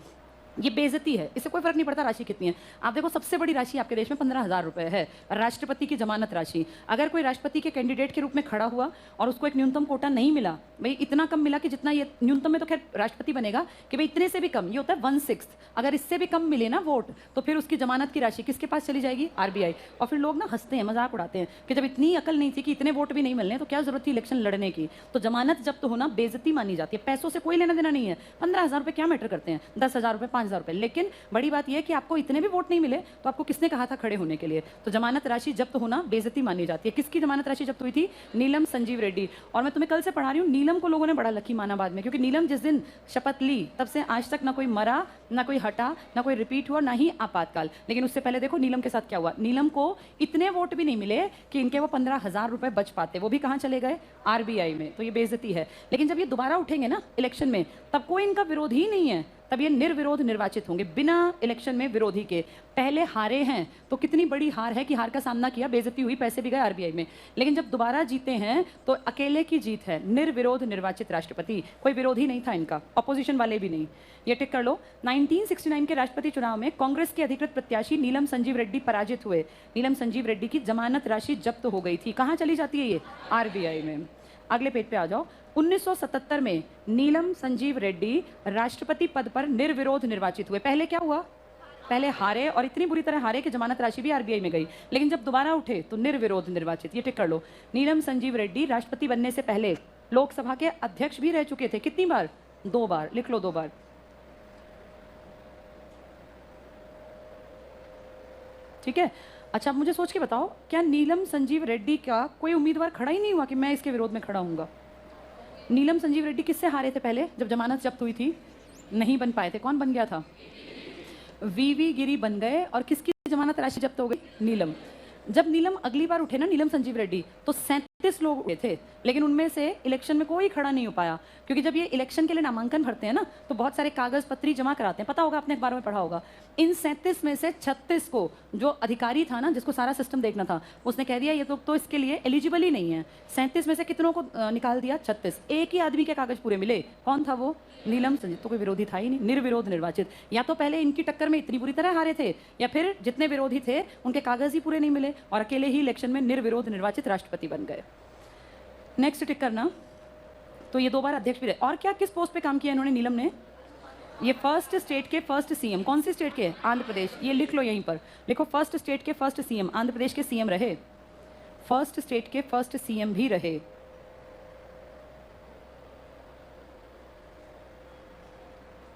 ये बेइज्जती है, इससे कोई फर्क नहीं पड़ता राशि कितनी है। आप देखो सबसे बड़ी राशि आपके देश में 15,000 रुपए है, राष्ट्रपति की जमानत राशि। अगर कोई राष्ट्रपति के कैंडिडेट के रूप में खड़ा हुआ और उसको एक न्यूनतम कोटा नहीं मिला, भाई इतना कम मिला कि जितना ये न्यूनतम में तो खैर राष्ट्रपति बनेगा कि भाई इतने से भी कम, ये होता है 1/6, अगर इससे भी कम मिले ना वोट, तो फिर उसकी जमानत की राशि किसके पास चली जाएगी? आरबीआई। और फिर लोग ना हंसते हैं, मजाक उड़ाते हैं कि जब इतनी अकल नहीं थी कि इतने वोट भी नहीं मिलने तो क्या जरूरत थी इलेक्शन लड़ने की। तो जमानत जब्त होना बेइज्जती मानी जाती है। पैसों से कोई लेना देना नहीं है। 15,000 रुपए क्या मैटर करते हैं? 10,000 रुपए, 5,000 रुपए। लेकिन बड़ी बात यह है कि आपको इतने भी वोट नहीं मिले तो आपको किसने कहा था खड़े होने के लिए? तो जमानत राशि जब्त होना बेइज्जती मानी जाती है। किसकी जमानत राशि जब्त हुई थी? नीलम संजीव रेड्डी। और मैं तुम्हें कल से पढ़ा रही हूँ, नीलम को लोगों ने बड़ा लकी माना बाद में, क्योंकि नीलम जिस दिन शपथ ली तब से आज तक ना कोई मरा, ना कोई हटा, ना कोई रिपीट हुआ, ना ही आपातकाल। लेकिन उससे पहले देखो नीलम के साथ क्या हुआ। नीलम को इतने वोट भी नहीं मिले कि इनके वो 15,000 रुपए बच पाते, वो भी कहाँ चले गए? आरबीआई में। तो ये बेइज्जती है। लेकिन जब ये दोबारा उठेंगे ना इलेक्शन में, तब कोई इनका विरोध ही नहीं है, तब ये निर्विरोध निर्वाचित होंगे बिना इलेक्शन में विरोधी के। पहले हारे हैं तो कितनी बड़ी हार है कि हार का सामना किया, बेइज्जती हुई, पैसे भी गए आरबीआई में। लेकिन जब दोबारा जीते हैं तो अकेले की जीत है, निर्विरोध निर्वाचित राष्ट्रपति। कोई विरोधी नहीं था इनका, अपोजिशन वाले भी नहीं। ये टिक कर लो। 1969 के राष्ट्रपति चुनाव में कांग्रेस के अधिकृत प्रत्याशी नीलम संजीव रेड्डी पराजित हुए। नीलम संजीव रेड्डी की जमानत राशि जब्त हो गई थी। कहाँ चली जाती है ये? आरबीआई में। अगले पेज पे आ जाओ। 1977 में नीलम संजीव रेड्डी राष्ट्रपति पद पर निर्विरोध निर्वाचित हुए। पहले क्या हुआ? पहले हारे और इतनी बुरी तरह हारे कि जमानत राशि भी आरबीआई में गई। लेकिन जब दोबारा उठे तो निर्विरोध निर्वाचित। ये टिक कर लो। नीलम संजीव रेड्डी राष्ट्रपति बनने से पहले लोकसभा के अध्यक्ष भी रह चुके थे। कितनी बार? 2 बार। लिख लो 2 बार। ठीक है। अच्छा, अब मुझे सोच के बताओ, क्या नीलम संजीव रेड्डी का कोई उम्मीदवार खड़ा ही नहीं हुआ कि मैं इसके विरोध में खड़ा हूंगा? नीलम संजीव रेड्डी किससे हारे थे पहले जब जमानत जब्त हुई थी? नहीं बन पाए थे। कौन बन गया था? वी गिरी बन गए। और किसकी जमानत राशि जब्त हो गई? नीलम। जब नीलम अगली बार उठे ना, नीलम संजीव रेड्डी, तो 37 लोग उठे थे, लेकिन उनमें से इलेक्शन में कोई खड़ा नहीं हो पाया। क्योंकि जब ये इलेक्शन के लिए नामांकन भरते हैं ना, तो बहुत सारे कागज पत्री जमा कराते हैं। पता होगा, आपने अखबारों में पढ़ा होगा। इन 37 में से 36 को, जो अधिकारी था ना जिसको सारा सिस्टम देखना था, उसने कह दिया ये तो इसके लिए एलिजिबल ही नहीं है। 37 में से कितनों को निकाल दिया? 36। एक ही आदमी के कागज पूरे मिले। कौन था वो? नीलम संजीव। तो कोई विरोधी था ही नहीं, निर्विरोध निर्वाचित। या तो पहले इनकी टक्कर में इतनी बुरी तरह हारे थे, या फिर जितने विरोधी थे उनके कागज ही पूरे नहीं मिले और अकेले ही इलेक्शन में निर्विरोध निर्वाचित राष्ट्रपति बन गए। नेक्स्ट टिक करना। तो ये 2 बार अध्यक्ष भी रहे। और क्या, किस पोस्ट पे काम किया इन्होंने नीलम ने? ये फर्स्ट स्टेट के फर्स्ट सीएम। कौन सी स्टेट के? आंध्र प्रदेश। ये लिख लो यहीं पर, लिखो फर्स्ट स्टेट के फर्स्ट सीएम। आंध्र प्रदेश के सीएम रहे, फर्स्ट स्टेट के फर्स्ट सीएम भी रहे।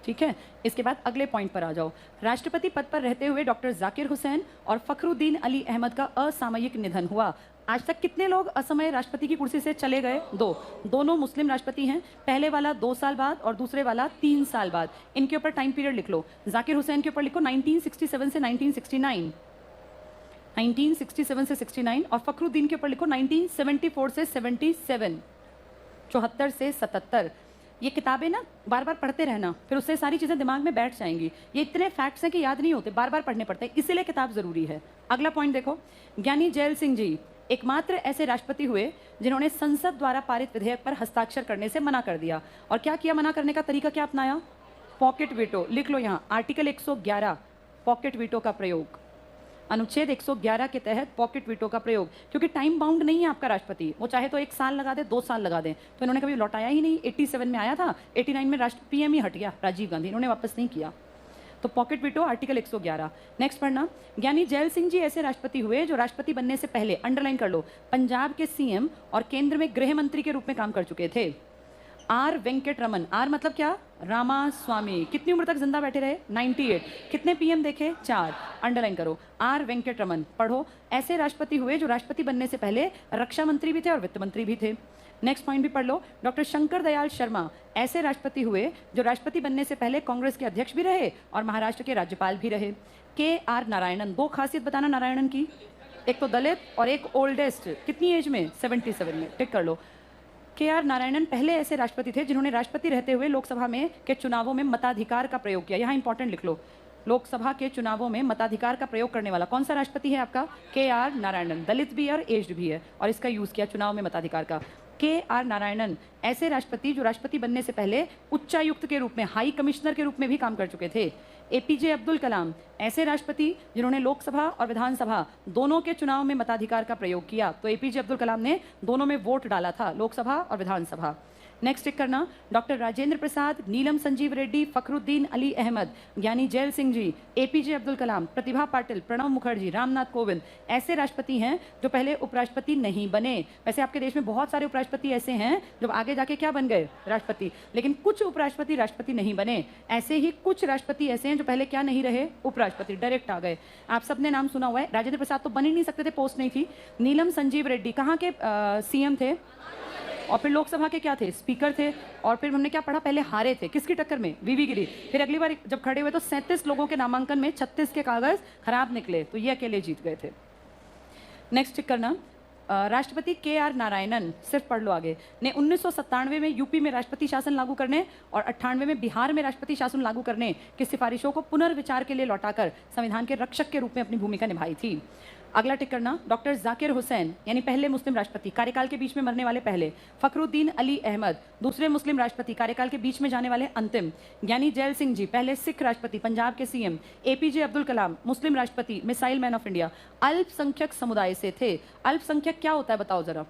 ठीक है। इसके बाद अगले पॉइंट पर आ जाओ। राष्ट्रपति पद पर रहते हुए डॉक्टर जाकिर हुसैन और फखरुद्दीन अली अहमद का असामयिक निधन हुआ। आज तक कितने लोग असमय राष्ट्रपति की कुर्सी से चले गए? 2। दोनों मुस्लिम राष्ट्रपति हैं। पहले वाला 2 साल बाद और दूसरे वाला 3 साल बाद। इनके ऊपर टाइम पीरियड लिख लो। जाकिर हुसैन के ऊपर लिखो 1967 से 1969। 1967 से 69, और फखरुद्दीन के ऊपर लिखो 1974 से 77, 74 से 77। ये किताबें ना बार बार पढ़ते रहना, फिर उससे सारी चीज़ें दिमाग में बैठ जाएंगी। ये इतने फैक्ट्स हैं कि याद नहीं होते, बार बार पढ़ने पड़ते हैं, इसीलिए किताब ज़रूरी है। अगला पॉइंट देखो, ज्ञानी जैल सिंह जी एकमात्र ऐसे राष्ट्रपति हुए जिन्होंने संसद द्वारा पारित विधेयक पर हस्ताक्षर करने से मना कर दिया। और क्या किया, मना करने का तरीका क्या अपनाया? Pocket veto. लिख लो यहाँ, आर्टिकल 111, पॉकेट वीटो का प्रयोग, अनुच्छेद 111 के तहत पॉकेट वीटो का प्रयोग। क्योंकि टाइम बाउंड नहीं है आपका राष्ट्रपति, वो चाहे तो 1 साल लगा दे, 2 साल लगा दें, तो इन्होंने कभी लौटाया ही नहीं। 87 में आया था, 89 में राष्ट्र पीएम ही हट गया राजीव गांधी, इन्होंने वापस नहीं किया। तो पॉकेट वीटो आर्टिकल 111। नेक्स्ट पढ़ना, ज्ञानी जैल सिंह जी ऐसे राष्ट्रपति हुए जो राष्ट्रपति बनने से पहले, अंडरलाइन कर लो, पंजाब के सीएम और केंद्र में गृह मंत्री के रूप में काम कर चुके थे। आर वेंकट रमन, आर मतलब क्या? रामास्वामी। कितनी उम्र तक जिंदा बैठे रहे? 98। कितने पीएम देखे? 4। अंडरलाइन करो, आर वेंकट रमन। पढ़ो, ऐसे राष्ट्रपति हुए जो राष्ट्रपति बनने से पहले रक्षा मंत्री भी थे और वित्त मंत्री भी थे। नेक्स्ट पॉइंट भी पढ़ लो, डॉक्टर शंकर दयाल शर्मा ऐसे राष्ट्रपति हुए जो राष्ट्रपति बनने से पहले कांग्रेस के अध्यक्ष भी रहे और महाराष्ट्र के राज्यपाल भी रहे। के आर नारायणन, 2 खासियत बताना नारायणन की, एक तो दलित और एक ओल्डेस्ट, कितनी एज में? 77 में, टिक कर लो। के आर नारायणन पहले ऐसे राष्ट्रपति थे जिन्होंने राष्ट्रपति रहते हुए लोकसभा में के चुनावों में मताधिकार का प्रयोग किया। यहाँ इंपॉर्टेंट लिख लो, लोकसभा के चुनावों में मताधिकार का प्रयोग करने वाला कौन सा राष्ट्रपति है आपका? के आर नारायणन। दलित भी है और एज्ड भी है और इसका यूज किया चुनाव में मताधिकार का। के आर नारायणन ऐसे राष्ट्रपति जो राष्ट्रपति बनने से पहले उच्चायुक्त के रूप में, हाई कमिश्नर के रूप में भी काम कर चुके थे। एपीजे अब्दुल कलाम ऐसे राष्ट्रपति जिन्होंने लोकसभा और विधानसभा दोनों के चुनाव में मताधिकार का प्रयोग किया। तो एपीजे अब्दुल कलाम ने दोनों में वोट डाला था, लोकसभा और विधानसभा। नेक्स्ट टिक करना, डॉक्टर राजेंद्र प्रसाद, नीलम संजीव रेड्डी, फखरुद्दीन अली अहमद, ज्ञानी जैल सिंह जी, एपीजे अब्दुल कलाम, प्रतिभा पाटिल, प्रणब मुखर्जी, रामनाथ कोविंद ऐसे राष्ट्रपति हैं जो पहले उपराष्ट्रपति नहीं बने। वैसे आपके देश में बहुत सारे उपराष्ट्रपति ऐसे हैं जो आगे जाके क्या बन गए? राष्ट्रपति। लेकिन कुछ उपराष्ट्रपति राष्ट्रपति नहीं बने। ऐसे ही कुछ राष्ट्रपति ऐसे हैं जो पहले क्या नहीं रहे? उपराष्ट्रपति, डायरेक्ट आ गए। आप सबने नाम सुना हुआ है, राजेंद्र प्रसाद तो बन ही नहीं सकते थे, पोस्ट नहीं थी। नीलम संजीव रेड्डी कहाँ के सीएम थे और फिर लोकसभा के क्या थे? स्पीकर थे। और फिर हमने क्या पढ़ा? पहले हारे थे, किसकी टक्कर में? वीवी गिरी। फिर अगली बार जब खड़े हुए तो 37 लोगों के नामांकन में 36 के कागज खराब निकले, तो ये अकेले जीत गए थे। नेक्स्ट टिक करना, राष्ट्रपति के आर नारायणन, सिर्फ पढ़ लो आगे, ने 1997 में यूपी में राष्ट्रपति शासन लागू करने और 98 में बिहार में राष्ट्रपति शासन लागू करने की सिफारिशों को पुनर्विचार के लिए लौटाकर संविधान के रक्षक के रूप में अपनी भूमिका निभाई थी। अगला टिक करना, डॉक्टर जाकिर हुसैन यानी पहले मुस्लिम राष्ट्रपति, कार्यकाल के बीच में मरने वाले पहले। फखरुद्दीन अली अहमद दूसरे मुस्लिम राष्ट्रपति, कार्यकाल के बीच में जाने वाले अंतिम। ज्ञानी जैल सिंह जी पहले सिख राष्ट्रपति, पंजाब के सीएम। एपीजे अब्दुल कलाम मुस्लिम राष्ट्रपति, मिसाइल मैन ऑफ इंडिया। अल्पसंख्यक समुदाय से थे। अल्पसंख्यक क्या होता है बताओ जरा,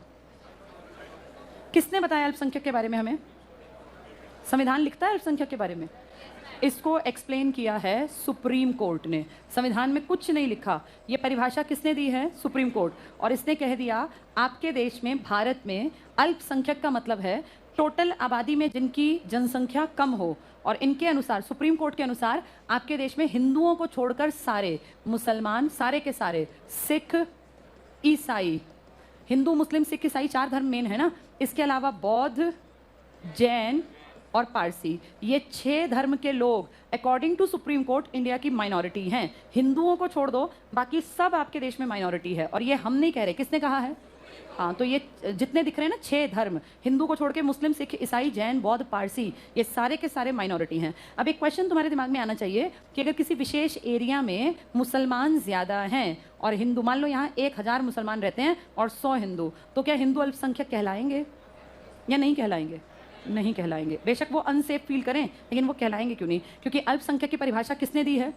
किसने बताया अल्पसंख्यक के बारे में हमें? संविधान लिखता है अल्पसंख्यक के बारे में, इसको एक्सप्लेन किया है सुप्रीम कोर्ट ने। संविधान में कुछ नहीं लिखा, ये परिभाषा किसने दी है? Supreme court. और इसने कह दिया आपके देश में, भारत में अल्पसंख्यक का मतलब है टोटल आबादी में जिनकी जनसंख्या कम हो। और इनके अनुसार, सुप्रीम कोर्ट के अनुसार, आपके देश में हिंदुओं को छोड़कर सारे मुसलमान, सारे के सारे, सिख, ईसाई, हिंदू मुस्लिम सिख ईसाई 4 धर्म मेन है ना, इसके अलावा बौद्ध, जैन और पारसी, ये 6 धर्म के लोग according to Supreme Court India की माइनॉरिटी हैं। हिंदुओं को छोड़ दो, बाकी सब आपके देश में माइनॉरिटी है। और ये हम नहीं कह रहे, किसने कहा है? हाँ, तो ये जितने दिख रहे हैं ना 6 धर्म, हिंदू को छोड़ के मुस्लिम, सिख, ईसाई, जैन, बौद्ध, पारसी, ये सारे के सारे माइनॉरिटी हैं। अब एक क्वेश्चन तुम्हारे दिमाग में आना चाहिए कि अगर किसी विशेष एरिया में मुसलमान ज़्यादा हैं और हिंदू, मान लो यहाँ 1000 मुसलमान रहते हैं और 100 हिंदू, तो क्या हिंदू अल्पसंख्यक कहलाएंगे या नहीं कहलाएंगे? नहीं कहलाएंगे। बेशक वो अनसेफ फील करें, लेकिन वो कहलाएंगे क्यों नहीं? क्योंकि अल्पसंख्यक की परिभाषा किसने दी है?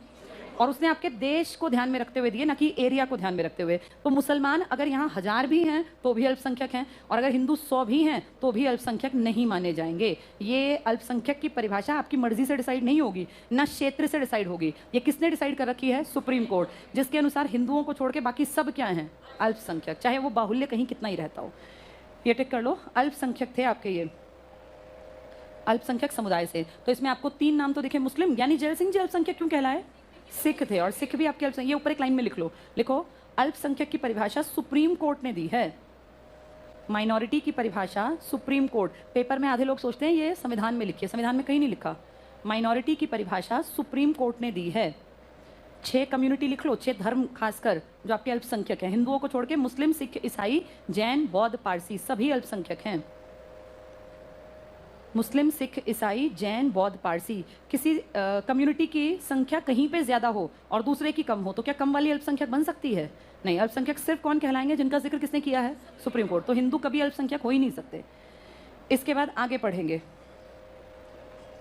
और उसने आपके देश को ध्यान में रखते हुए दिए, ना कि एरिया को ध्यान में रखते हुए। तो मुसलमान अगर यहाँ 1000 भी हैं तो भी अल्पसंख्यक हैं, और अगर हिंदू 100 भी हैं तो भी अल्पसंख्यक नहीं माने जाएंगे। ये अल्पसंख्यक की परिभाषा आपकी मर्जी से डिसाइड नहीं होगी, ना क्षेत्र से डिसाइड होगी। ये किसने डिसाइड कर रखी है? सुप्रीम कोर्ट, जिसके अनुसार हिंदुओं को छोड़ के बाकी सब क्या हैं? अल्पसंख्यक, चाहे वो बाहुल्य कहीं कितना ही रहता हो। ये टिक कर लो, अल्पसंख्यक थे आपके ये, अल्पसंख्यक समुदाय से। तो इसमें आपको 3 नाम तो दिखे मुस्लिम, यानी जैल सिंह जी अल्पसंख्यक क्यों कहलाए? सिख थे, और सिख भी आपके अल्पसंख्यक। ये ऊपर एक लाइन में लिख लो, लिखो अल्पसंख्यक की परिभाषा सुप्रीम कोर्ट ने दी है। माइनॉरिटी की परिभाषा सुप्रीम कोर्ट। पेपर में आधे लोग सोचते हैं ये संविधान में लिखी है, संविधान में कहीं नहीं लिखा। माइनॉरिटी की परिभाषा सुप्रीम कोर्ट ने दी है। 6 कम्युनिटी लिख लो, 6 धर्म, खासकर जो आपके अल्पसंख्यक हैं, हिंदुओं को छोड़ के मुस्लिम, सिख, ईसाई, जैन, बौद्ध, पारसी, सभी अल्पसंख्यक हैं। मुस्लिम, सिख, ईसाई, जैन, बौद्ध, पारसी, किसी कम्युनिटी की संख्या कहीं पे ज़्यादा हो और दूसरे की कम हो तो क्या कम वाली अल्पसंख्यक बन सकती है? नहीं। अल्पसंख्यक सिर्फ कौन कहलाएंगे? जिनका जिक्र किसने किया है? Supreme court. तो हिंदू कभी अल्पसंख्यक हो ही नहीं सकते। इसके बाद आगे पढ़ेंगे,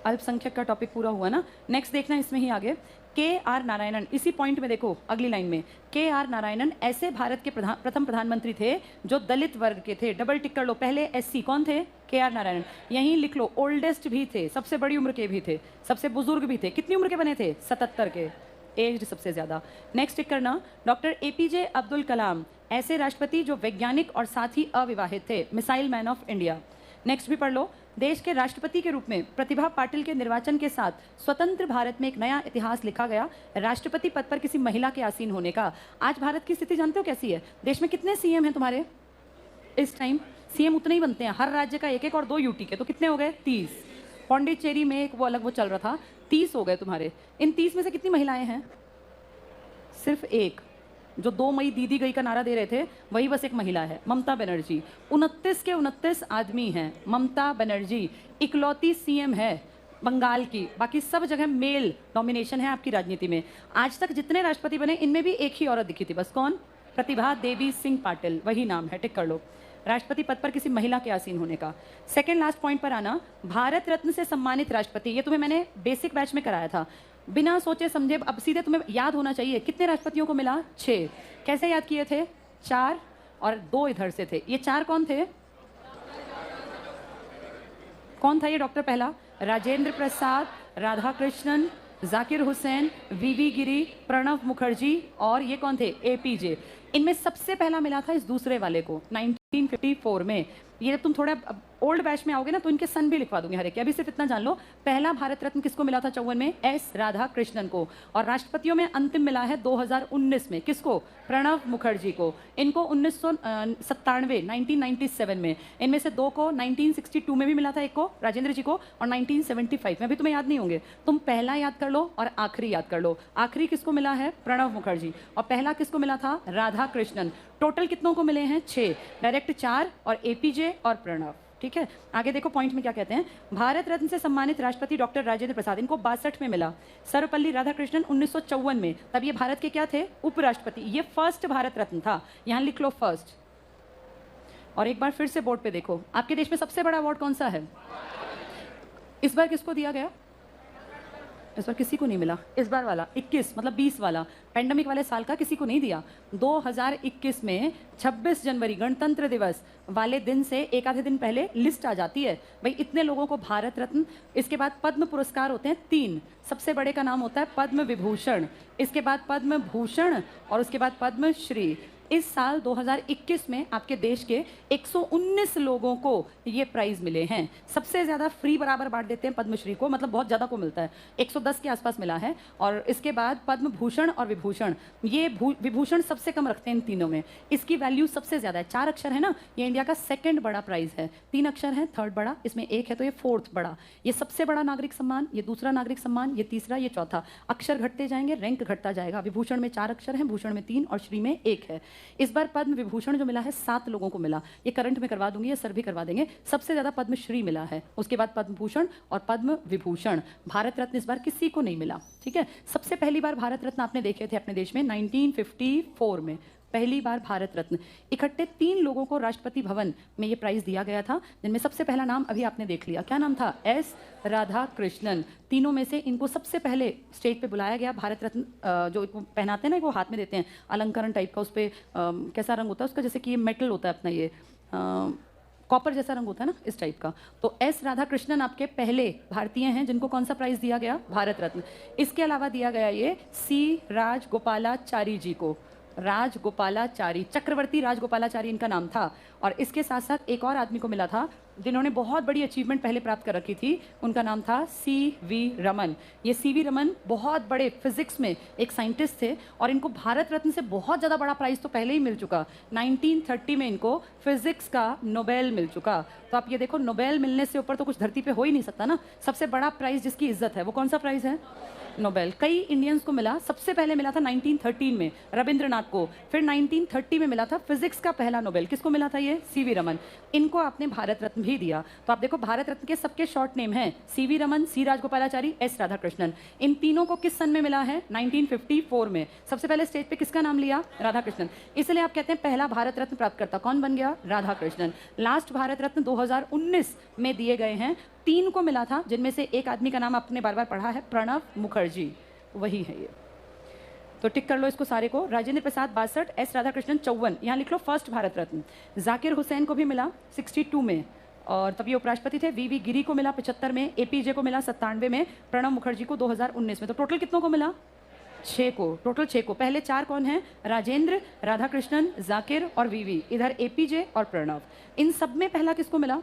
अल्पसंख्यक का टॉपिक पूरा हुआ ना। नेक्स्ट देखना इसमें ही आगे, के.आर. नारायणन, इसी पॉइंट में देखो अगली लाइन में, के.आर. नारायणन ऐसे भारत के प्रथम प्रधानमंत्री थे जो दलित वर्ग के थे। डबल टिक कर लो, पहले एससी कौन थे? के.आर. नारायणन। यहीं लिख लो, ओल्डेस्ट भी थे, सबसे बड़ी उम्र के भी थे, सबसे बुजुर्ग भी थे। कितनी उम्र के बने थे? 77 के, एज्ड सबसे ज्यादा। नेक्स्ट टिक करना, डॉक्टर एपीजे अब्दुल कलाम, ऐसे राष्ट्रपति जो वैज्ञानिक और साथ ही अविवाहित थे, missile man of India. Next भी पढ़ लो, देश के राष्ट्रपति के रूप में प्रतिभा पाटिल के निर्वाचन के साथ स्वतंत्र भारत में एक नया इतिहास लिखा गया, राष्ट्रपति पद पर किसी महिला के आसीन होने का। आज भारत की स्थिति जानते हो कैसी है? देश में कितने सीएम हैं तुम्हारे इस टाइम? सीएम उतने ही बनते हैं, हर राज्य का एक एक, और 2 यूटी के, तो कितने हो गए? 30। पौंडीचेरी में एक वो अलग वो चल रहा था, 30 हो गए तुम्हारे। इन 30 में से कितनी महिलाएं हैं? सिर्फ एक, जो 2 मई दीदी गई का नारा दे रहे थे, वही बस एक महिला है, ममता बनर्जी। 29 के 29 आदमी हैं। ममता बनर्जी इकलौती सीएम है बंगाल की, बाकी सब जगह मेल डोमिनेशन है आपकी राजनीति में। आज तक जितने राष्ट्रपति बने, इनमें भी एक ही औरत दिखी थी बस, कौन? प्रतिभा देवी सिंह पाटिल, वही नाम है, टिक कर लो। राष्ट्रपति पद पर किसी महिला के आसीन होने का। सेकेंड लास्ट पॉइंट पर आना, भारत रत्न से सम्मानित राष्ट्रपति, ये तुम्हें मैंने बेसिक बैच में कराया था, बिना सोचे समझे, अब सीधे तुम्हें याद होना चाहिए। कितने राष्ट्रपतियों को मिला? 6। कैसे याद किए थे? 4 और 2 इधर से थे। ये 4 कौन थे? कौन था ये डॉक्टर पहला? राजेंद्र प्रसाद, राधाकृष्णन, जाकिर हुसैन, वीवी गिरी, प्रणब मुखर्जी, और ये कौन थे? एपीजे। इनमें सबसे पहला मिला था इस दूसरे वाले को 1954 में। ये जब तुम थोड़ा ओल्ड बैच में आओगे ना, तो इनके सन भी लिखवा दूंगी हर एक। अभी सिर्फ इतना जान लो, पहला भारत रत्न किसको मिला था 54 में? एस राधाकृष्णन को। और राष्ट्रपतियों में अंतिम मिला है 2019 में, किसको? प्रणब मुखर्जी को। इनको 1997 1997 में, इनमें से 2 को 1962 में भी मिला था, एक को राजेंद्र जी को, और 1975 में। अभी तुम्हें याद नहीं होंगे, तुम पहला याद कर लो और आखिरी याद कर लो। आखिरी किसको मिला है? प्रणब मुखर्जी। और पहला किसको मिला था? राधाकृष्णन। टोटल कितनों को मिले हैं? 6। डायरेक्ट 4 और एपीजे और प्रणब। ठीक है, आगे देखो पॉइंट में क्या कहते हैं। भारत रत्न से सम्मानित राष्ट्रपति डॉक्टर राजेंद्र प्रसाद, इनको 62 में मिला। सर्वपल्ली राधाकृष्णन 1954 में, तब ये भारत के क्या थे? उपराष्ट्रपति। ये फर्स्ट भारत रत्न था, यहां लिख लो फर्स्ट। और एक बार फिर से बोर्ड पे देखो, आपके देश में सबसे बड़ा अवार्ड कौन सा है? इस बार किसको दिया गया? इस बार किसी को नहीं मिला। इस बार वाला 21 मतलब 20 वाला, पेंडेमिक वाले साल का किसी को नहीं दिया। 2021 में 26 जनवरी गणतंत्र दिवस वाले दिन से एक आधे दिन पहले लिस्ट आ जाती है, भाई इतने लोगों को भारत रत्न। इसके बाद पद्म पुरस्कार होते हैं 3, सबसे बड़े का नाम होता है पद्म विभूषण, इसके बाद पद्म भूषण, और उसके बाद पद्म श्री। इस साल 2021 में आपके देश के 119 लोगों को ये प्राइज मिले हैं। सबसे ज़्यादा फ्री बराबर बांट देते हैं पद्मश्री को, मतलब बहुत ज़्यादा को मिलता है, 110 के आसपास मिला है। और इसके बाद पद्म भूषण और विभूषण, ये विभूषण सबसे कम रखते हैं इन तीनों में, इसकी वैल्यू सबसे ज़्यादा है। 4 अक्षर है ना, ये इंडिया का 2nd बड़ा प्राइज है। 3 अक्षर है, 3rd बड़ा, इसमें 1 है तो ये 4th बड़ा। ये सबसे बड़ा नागरिक सम्मान, ये दूसरा नागरिक सम्मान, ये तीसरा, ये चौथा। अक्षर घटते जाएंगे, रैंक घटता जाएगा। विभूषण में 4 अक्षर हैं, भूषण में 3 और श्री में 1 है। इस बार पद्म विभूषण जो मिला है 7 लोगों को मिला, ये करंट में करवा दूंगी, ये सर भी करवा देंगे। सबसे ज्यादा पद्मश्री मिला है, उसके बाद पद्म भूषण और पद्म विभूषण। भारत रत्न इस बार किसी को नहीं मिला। ठीक है, सबसे पहली बार भारत रत्न आपने देखे थे अपने देश में 1954 में, पहली बार भारत रत्न। इकट्ठे 3 लोगों को राष्ट्रपति भवन में ये प्राइज दिया गया था, जिनमें सबसे पहला नाम अभी आपने देख लिया, क्या नाम था? एस राधाकृष्णन। तीनों में से इनको सबसे पहले स्टेज पे बुलाया गया। भारत रत्न जो पहनाते हैं ना, वो हाथ में देते हैं, अलंकरण टाइप का, उस पर कैसा रंग होता है उसका, जैसे कि ये मेटल होता है अपना, ये कॉपर जैसा रंग होता है ना, इस टाइप का। तो एस राधाकृष्णन आपके पहले भारतीय हैं जिनको कौन सा प्राइज दिया गया? भारत रत्न। इसके अलावा दिया गया ये सी राजगोपालाचारी जी को, राजगोपालाचारी, चक्रवर्ती राजगोपालाचारी इनका नाम था। और इसके साथ साथ एक और आदमी को मिला था, जिन्होंने बहुत बड़ी अचीवमेंट पहले प्राप्त कर रखी थी, उनका नाम था सीवी रमन। ये सीवी रमन बहुत बड़े फिजिक्स में एक साइंटिस्ट थे और इनको भारत रत्न से बहुत ज़्यादा बड़ा प्राइज़ तो पहले ही मिल चुका। 1930 में इनको फिजिक्स का नोबेल मिल चुका। तो आप ये देखो, नोबेल मिलने से ऊपर तो कुछ धरती पे हो ही नहीं सकता ना। सबसे बड़ा प्राइज़ जिसकी इज्जत है वो कौन सा प्राइज़ है? नोबेल। कई इंडियंस को मिला, सबसे पहले मिला था 1913 में रविंद्रनाथ को, फिर 1930 में मिला था फिजिक्स का पहला नोबेल। किसको मिला था? ये सीवी रमन। इनको आपने भारत रत्न भी दिया। तो आप देखो, भारत रत्न के सबके शॉर्ट नेम हैं सीवी रमन, सी राजगोपालाचारी, एस राधाकृष्णन। इन तीनों को किस सन में मिला है? 1954 में। सबसे पहले स्टेज पे किसका नाम लिया? राधाकृष्णन। इसलिए आप कहते हैं पहला भारत रत्न प्राप्तकर्ता कौन बन गया? राधाकृष्णन। लास्ट भारत रत्न 2019 में दिए गए हैं। 3 को मिला था, जिनमें से एक आदमी का नाम आपने बार बार पढ़ा है, प्रणब मुखर्जी, वही है ये। तो टिक कर लो इसको सारे को। राजेंद्र प्रसाद 62, एस राधाकृष्णन 54, यहाँ लिख लो फर्स्ट भारत रत्न। जाकिर हुसैन को भी मिला 62 में, और तब ये उपराष्ट्रपति थे। वी गिरी को मिला 75 में, एपीजे को मिला 97 में, प्रणब मुखर्जी को 2019 में। तो टोटल कितनों को मिला? 6 को। टोटल 6 को। पहले 4 कौन है? राजेंद्र, राधाकृष्णन, जाकिर और वीवी। इधर एपीजे और प्रणब। इन सब में पहला किसको मिला?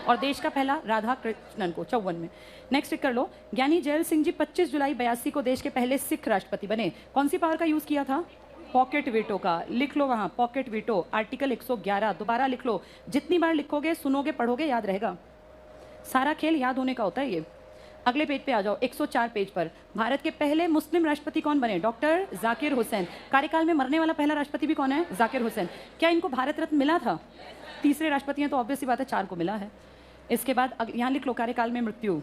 और देश का पहला राधा कृष्णन को 54 में। नेक्स्ट कर लो, ज्ञानी जैल सिंह जी 25 जुलाई 82 को देश के पहले सिख राष्ट्रपति बने। कौन सी पावर का यूज किया था? पॉकेट वीटो का। लिख लो वहां, पॉकेट वीटो, आर्टिकल 111। दोबारा लिख लो, जितनी बार लिखोगे, सुनोगे, पढ़ोगे, याद रहेगा। सारा खेल याद होने का होता है ये। अगले पेज पे आ जाओ, 104 पेज पर। भारत के पहले मुस्लिम राष्ट्रपति कौन बने? डॉक्टर जाकिर हुसैन। कार्यकाल में मरने वाला पहला राष्ट्रपति भी कौन है? जाकिर हुसैन। क्या इनको भारत रत्न मिला था? तीसरे राष्ट्रपति हैं तो ऑब्वियस सी बात है 4 को मिला है। इसके बाद यहाँ लिख लो, कार्यकाल में मृत्यु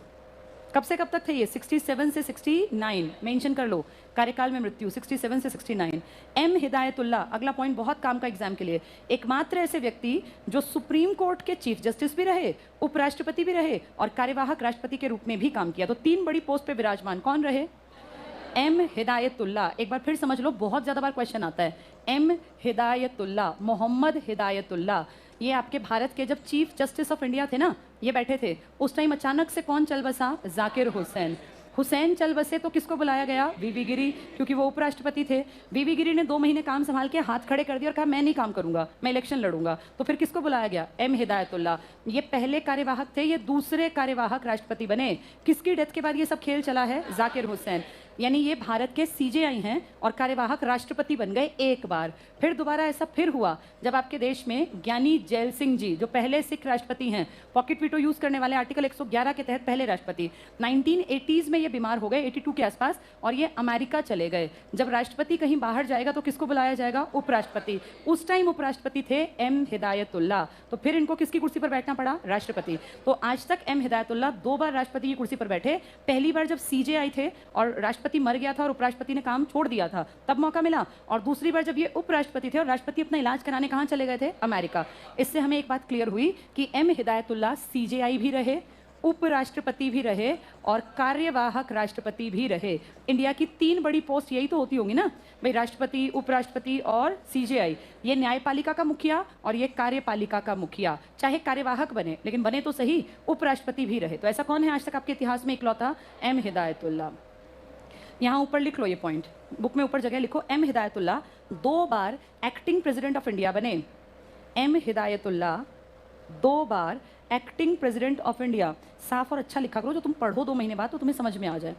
कब से कब तक थे ये? 67 से 69 मेंशन कर लो। कार्यकाल में मृत्यु 67 से 69। एम हिदायतुल्लाह, अगला पॉइंट बहुत काम का एग्जाम के लिए। एकमात्र ऐसे व्यक्ति जो सुप्रीम कोर्ट के चीफ जस्टिस भी रहे, उपराष्ट्रपति भी रहे और कार्यवाहक राष्ट्रपति के रूप में भी काम किया। तो 3 बड़ी पोस्ट पे विराजमान कौन रहे? एम हिदायतुल्लाह। एक बार फिर समझ लो, बहुत ज़्यादा बार क्वेश्चन आता है। एम हिदायतुल्लाह, मोहम्मद हिदायतुल्लाह। ये आपके भारत के जब चीफ जस्टिस ऑफ इंडिया थे ना, ये बैठे थे, उस टाइम अचानक से कौन चल बसा? जाकिर हुसैन। हुसैन चल बसे तो किसको बुलाया गया? वीवी गिरी, क्योंकि वो उपराष्ट्रपति थे। वीवी गिरी ने 2 महीने काम संभाल के हाथ खड़े कर दिए और कहा मैं नहीं काम करूंगा, मैं इलेक्शन लड़ूंगा। तो फिर किसको बुलाया गया? एम हिदायतुल्लाह। ये पहले कार्यवाहक थे, ये दूसरे कार्यवाहक राष्ट्रपति बने। किसकी डेथ के बाद ये सब खेल चला है? जाकिर हुसैन। यानी ये भारत के सीजेआई हैं और कार्यवाहक राष्ट्रपति बन गए एक बार। फिर दोबारा ऐसा फिर हुआ जब आपके देश में ज्ञानी जैल सिंह जी, जो पहले सिख राष्ट्रपति हैं, पॉकेट वीटो यूज करने वाले, आर्टिकल 111 के तहत पहले राष्ट्रपति, 1980s में ये बीमार हो गए, 82 के आसपास, और ये अमेरिका चले गए। जब राष्ट्रपति कहीं बाहर जाएगा तो किसको बुलाया जाएगा? उपराष्ट्रपति। उस टाइम उपराष्ट्रपति थे एम हिदायतुल्लाह। तो फिर इनको किसकी कुर्सी पर बैठना पड़ा? राष्ट्रपति। तो आज तक एम हिदायतुल्लाह 2 बार राष्ट्रपति की कुर्सी पर बैठे। पहली बार जब सीजेआई थे और राष्ट्रपति मर गया था और उपराष्ट्रपति ने काम छोड़ दिया था, तब मौका मिला। और दूसरी बार जब ये उपराष्ट्रपति थे और राष्ट्रपति अपना इलाज कराने कहाँ चले गए थे? अमेरिका। इससे हमें एक बात क्लियर हुई कि एम हिदायतुल्लाह सीजेआई भी रहे, उपराष्ट्रपति भी रहे और कार्यवाहक राष्ट्रपति भी रहे। इंडिया की 3 बड़ी पोस्ट यही तो होती होंगी ना भाई, राष्ट्रपति, उपराष्ट्रपति और सीजेआई। ये न्यायपालिका का मुखिया और ये कार्यपालिका का मुखिया। चाहे कार्यवाहक बने, लेकिन बने तो सही, उपराष्ट्रपति भी रहे। तो ऐसा कौन है आज तक आपके इतिहास में इकलौता? एम हिदायतुल्लाह। यहाँ ऊपर लिख लो ये पॉइंट, बुक में ऊपर जगह लिखो। एम हिदायतुल्लाह 2 बार एक्टिंग प्रेसिडेंट ऑफ इंडिया बने। एम हिदायतुल्लाह 2 बार एक्टिंग प्रेसिडेंट ऑफ इंडिया। साफ और अच्छा लिखा करो, जो तुम पढ़ो 2 महीने बाद तो तुम्हें समझ में आ जाए।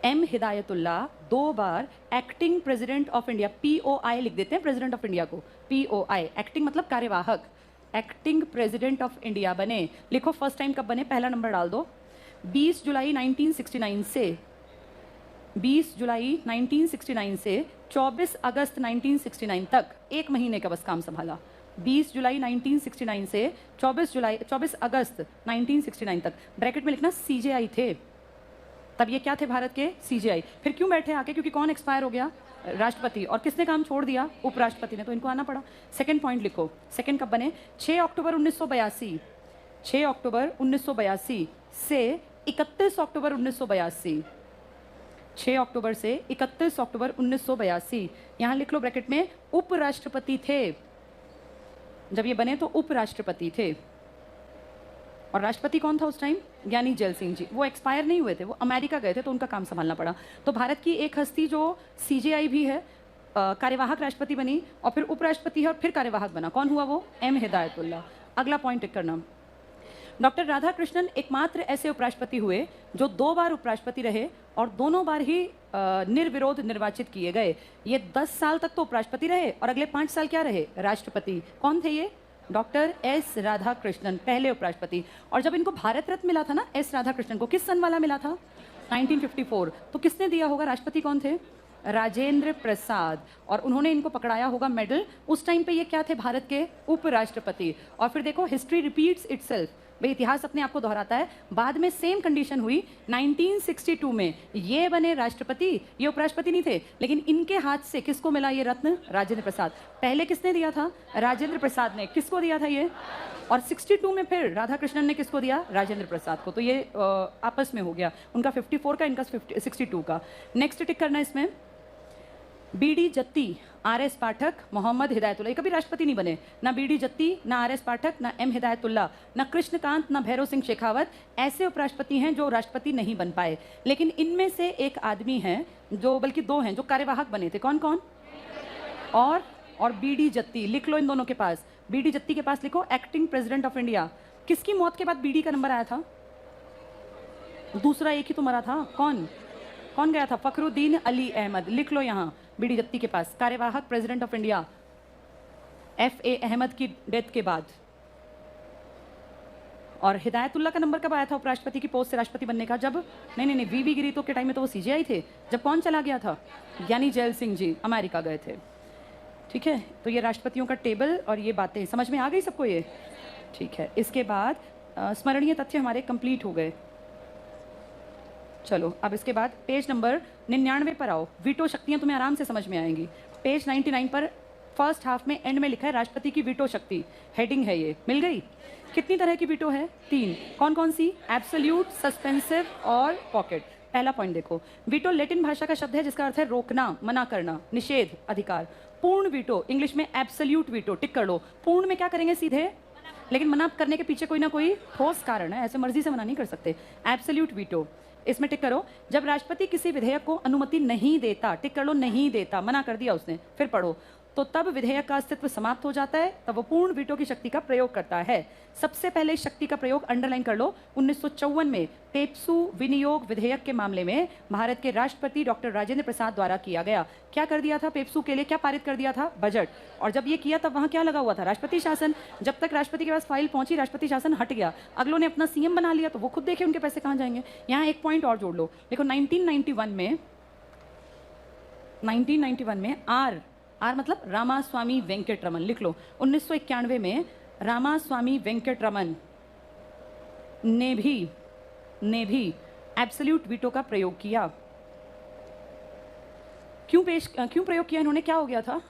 एम हिदायतुल्लाह 2 बार acting president of India, POI लिख देते हैं प्रेसिडेंट ऑफ इंडिया को, POI, एक्टिंग मतलब कार्यवाहक, एक्टिंग प्रेसिडेंट ऑफ इंडिया बने। लिखो फर्स्ट टाइम कब बने, पहला नंबर डाल दो। 20 जुलाई 1969 से 20 जुलाई 1969 से 24 अगस्त 1969 तक 1 महीने का बस काम संभाला। 20 जुलाई 1969 से 24 अगस्त 1969 तक। ब्रैकेट में लिखना सीजेआई थे, तब ये क्या थे? भारत के सीजेआई। फिर क्यों बैठे आके? क्योंकि कौन एक्सपायर हो गया? राष्ट्रपति। और किसने काम छोड़ दिया? उपराष्ट्रपति ने। तो इनको आना पड़ा। सेकंड पॉइंट लिखो, सेकंड कब बने? 6 अक्टूबर 1982, 6 अक्टूबर 1982 से 31 अक्टूबर 1982, 6 अक्टूबर से 31 अक्टूबर 1982। यहाँ लिख लो ब्रैकेट में, उपराष्ट्रपति थे। जब ये बने तो उपराष्ट्रपति थे। और राष्ट्रपति कौन था उस टाइम? ज्ञानी जैल सिंह जी। वो एक्सपायर नहीं हुए थे, वो अमेरिका गए थे, तो उनका काम संभालना पड़ा। तो भारत की एक हस्ती जो सीजेआई भी है, कार्यवाहक राष्ट्रपति बनी और फिर उपराष्ट्रपति है और फिर कार्यवाहक बना। कौन हुआ वो? एम हिदायतुल्लाह। अगला पॉइंट टिक करना, डॉक्टर राधाकृष्णन एकमात्र ऐसे उपराष्ट्रपति हुए जो 2 बार उपराष्ट्रपति रहे और दोनों बार ही निर्विरोध निर्वाचित किए गए। ये 10 साल तक तो उपराष्ट्रपति रहे और अगले 5 साल क्या रहे? राष्ट्रपति। कौन थे ये? डॉक्टर एस राधाकृष्णन, पहले उपराष्ट्रपति। और जब इनको भारत रत्न मिला था ना एस राधाकृष्णन को, किस सन वाला मिला था? 1954। तो किसने दिया होगा? राष्ट्रपति कौन थे? राजेंद्र प्रसाद। और उन्होंने इनको पकड़ाया होगा मेडल। उस टाइम पे ये क्या थे? भारत के उपराष्ट्रपति। और फिर देखो, हिस्ट्री रिपीट्स इटसेल्फ, भाई इतिहास अपने आप को दोहराता है। बाद में सेम कंडीशन हुई 1962 में, ये बने राष्ट्रपति, ये उपराष्ट्रपति नहीं थे, लेकिन इनके हाथ से किसको मिला ये रत्न? राजेंद्र प्रसाद। पहले किसने दिया था? राजेंद्र प्रसाद ने। किसको दिया था ये? और 62 में फिर राधाकृष्णन ने किसको दिया? राजेंद्र प्रसाद को। तो ये आपस में हो गया, उनका 54 का, इनका 62 का। नेक्स्ट टिक करना इसमें, बीडी जत्ती, आर.एस. पाठक, मोहम्मद हिदायतुल्ला। ये कभी राष्ट्रपति नहीं बने, ना बीडी जत्ती, ना आर.एस. पाठक, ना एम हिदायतुल्ला, ना कृष्णकांत, ना भैरव सिंह शेखावत ऐसे उपराष्ट्रपति हैं जो राष्ट्रपति नहीं बन पाए। लेकिन इनमें से एक आदमी है जो, बल्कि 2 हैं जो कार्यवाहक बने थे। कौन कौन? और बीडी जत्ती। लिख लो इन दोनों के पास। बीडी जत्ती के पास लिखो एक्टिंग प्रेसिडेंट ऑफ इंडिया। किसकी मौत के बाद बीडी का नंबर आया था? दूसरा एक ही तो मरा था। कौन गया था? फखरुद्दीन अली अहमद। लिख लो यहाँ, बीडी जत्ती के पास कार्यवाहक president of India, F.A. Ahmad की डेथ के बाद। और हिदायतुल्ला का नंबर कब आया था उपराष्ट्रपति की पोस्ट से राष्ट्रपति बनने का? जब नहीं, वी गिरी तो के टाइम में तो वो CJI थे। जब कौन चला गया था? ज्ञानी जैल सिंह जी अमेरिका गए थे। ठीक है, तो ये राष्ट्रपतियों का टेबल और ये बातें समझ में आ गई सबको ये? ठीक है, इसके बाद स्मरणीय तथ्य हमारे कंप्लीट हो गए। चलो अब इसके बाद पेज नंबर 99 पर आओ। वीटो शक्तियां तुम्हें आराम से समझ में आएंगी। पेज 99 पर फर्स्ट हाफ में एंड में लिखा है राष्ट्रपति की वीटो शक्ति, हेडिंग है ये। मिल गई? कितनी तरह की वीटो है? 3। कौन कौन सी? एब्सोल्यूट, सस्पेंसिव और पॉकेट। पहला पॉइंट देखो, वीटो लैटिन भाषा का शब्द है जिसका अर्थ है रोकना, मना करना, निषेध, अधिकार। पूर्ण वीटो इंग्लिश में एब्सोल्यूट वीटो। टिक कर लो। पूर्ण में क्या करेंगे? सीधे, लेकिन मना करने के पीछे कोई ना कोई ठोस कारण है, ऐसे मर्जी से मना नहीं कर सकते। एब्सोल्यूट वीटो, इसमें टिक करो। जब राष्ट्रपति किसी विधेयक को अनुमति नहीं देता, टिक कर लो, नहीं देता, मना कर दिया उसने, फिर पढ़ो, तो तब विधेयक का अस्तित्व समाप्त हो जाता है, तब वो पूर्ण वीटो की शक्ति का प्रयोग करता है। सबसे पहले इस शक्ति का प्रयोग अंडरलाइन कर लो 1954 में पेप्सू विनियोग विधेयक के मामले में भारत के राष्ट्रपति डॉक्टर राजेंद्र प्रसाद द्वारा किया गया। क्या कर दिया था पेप्सू के लिए? क्या पारित कर दिया था? बजट। और जब ये किया तब वहां क्या लगा हुआ था? राष्ट्रपति शासन। जब तक राष्ट्रपति के पास फाइल पहुंची, राष्ट्रपति शासन हट गया, अगलों ने अपना CM बना लिया, तो वो खुद देखे उनके पैसे कहां जाएंगे। यहाँ एक पॉइंट और जोड़ लो, देखो 1991 में आर मतलब रामास्वामी वेंकटरमन। लिख लो 1991 में रामास्वामी वेंकटरमन ने भी एब्सोल्यूट वीटो का प्रयोग किया। क्यों प्रयोग किया इन्होंने? क्या हो गया था?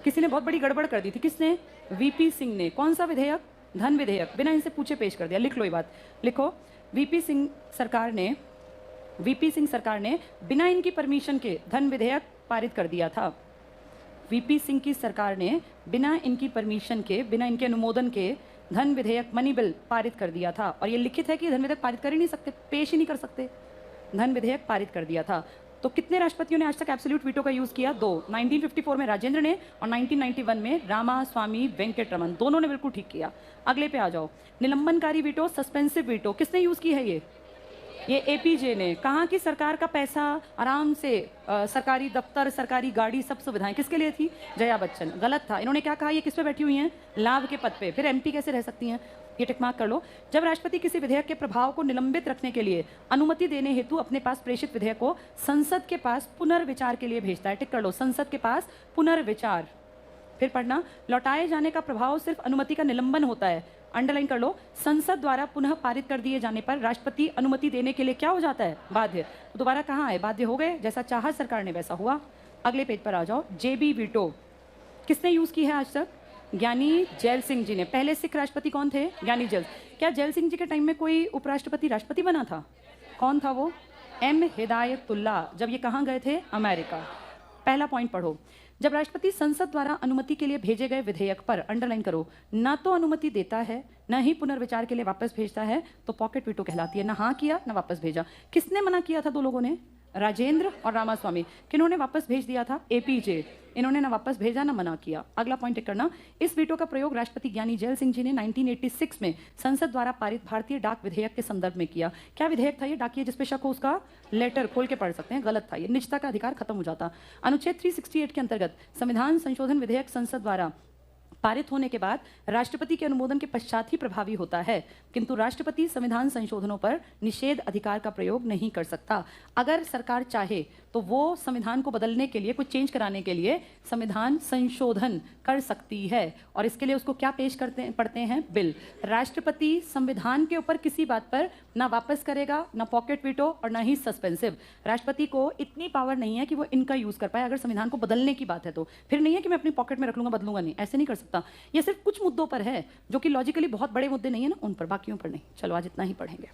किसी ने बहुत बड़ी गड़बड़ कर दी थी। किसने? VP सिंह ने। कौन सा विधेयक? धन विधेयक। बिना इनसे पूछे पेश कर दिया। लिख लो ये बात, लिखो। VP सिंह सरकार ने बिना इनकी परमिशन के धन विधेयक पारित कर दिया था। VP सिंह की सरकार ने बिना इनकी परमिशन के, बिना इनके अनुमोदन के धन विधेयक, मनी बिल पारित कर दिया था। और ये लिखित है कि धन विधेयक पारित कर ही नहीं सकते, पेश ही नहीं कर सकते। धन विधेयक पारित कर दिया था। तो कितने राष्ट्रपतियों ने आज तक एब्सोल्यूट वीटो का यूज किया? 2। 1954 में राजेंद्र ने और 1991 में रामास्वामी वेंकटरमन। दोनों ने बिल्कुल ठीक किया। अगले पे आ जाओ, निलंबनकारी वीटो, सस्पेंसिव वीटो। किसने यूज की है ये APJ ने। कहाँ की सरकार का पैसा आराम से, सरकारी दफ्तर, सरकारी गाड़ी, सब सुविधाएं किसके लिए थी? जया बच्चन। गलत था। इन्होंने क्या कहा? ये किस पे बैठी हुई हैं? लाभ के पद पे। फिर MP कैसे रह सकती हैं? ये टिक मार्क कर लो। जब राष्ट्रपति किसी विधेयक के प्रभाव को निलंबित रखने के लिए अनुमति देने हेतु अपने पास प्रेषित विधेयक को संसद के पास पुनर्विचार के लिए भेजता है, टिक कर लो, संसद के पास पुनर्विचार। फिर पढ़ना, लौटाए जाने का प्रभाव सिर्फ अनुमति का निलंबन होता है, अंडरलाइन कर लो। संसद द्वारा पुनः पारित कर दिए जाने पर राष्ट्रपति अनुमति देने के लिए क्या हो जाता है? बाध्य। तो दोबारा कहाँ आए? बाध्य हो गए। जैसा चाहा सरकार ने वैसा हुआ। अगले पेज पर आ जाओ। JB वीटो किसने यूज की है आज तक? ज्ञानी जैल सिंह जी ने। पहले सिख राष्ट्रपति कौन थे? ज्ञानी जैल। क्या जैल सिंह जी के टाइम में कोई उपराष्ट्रपति राष्ट्रपति बना था? कौन था वो? M हिदायतुल्ला। जब ये कहाँ गए थे? अमेरिका। पहला पॉइंट पढ़ो, जब राष्ट्रपति संसद द्वारा अनुमति के लिए भेजे गए विधेयक पर, अंडरलाइन करो, न तो अनुमति देता है न ही पुनर्विचार के लिए वापस भेजता है, तो पॉकेट वीटो कहलाती है। ना हाँ किया ना वापस भेजा। किसने मना किया था? 2 लोगों ने। राजेंद्र और रामास्वामी। किन्होंने वापस भेज दिया था? एपीजे। इन्होंने ना वापस भेजा ना मना किया। अगला पॉइंट टिक करना, इस वीटो का प्रयोग राष्ट्रपति ज्ञानी जैल सिंह जी ने 1986 में संसद द्वारा पारित भारतीय डाक विधेयक के संदर्भ में किया। क्या विधेयक था ये? डाकिया जिसपे शक हो उसका लेटर खोल के पढ़ सकते हैं, गलत था ये, निजता का अधिकार खत्म हो जाता। अनुच्छेद 368 के अंतर्गत संविधान संशोधन विधेयक संसद द्वारा पारित होने के बाद राष्ट्रपति के अनुमोदन के पश्चात ही प्रभावी होता है, किंतु राष्ट्रपति संविधान संशोधनों पर निषेध अधिकार का प्रयोग नहीं कर सकता। अगर सरकार चाहे तो वो संविधान को बदलने के लिए, कुछ चेंज कराने के लिए संविधान संशोधन कर सकती है, और इसके लिए उसको क्या पेश पड़ते हैं? बिल। राष्ट्रपति संविधान के ऊपर किसी बात पर ना वापस करेगा, ना पॉकेट वीटो और ना ही सस्पेंसिव। राष्ट्रपति को इतनी पावर नहीं है कि वो इनका यूज कर पाए। अगर संविधान को बदलने की बात है तो फिर नहीं है कि मैं अपनी पॉकेट में रख लूंगा, बदलूंगा नहीं, ऐसे नहीं कर सकता। ये सिर्फ कुछ मुद्दों पर है जो कि लॉजिकली बहुत बड़े मुद्दे नहीं है ना, उन पर, बाकियों पर नहीं। चलो आज इतना ही पढ़ेंगे।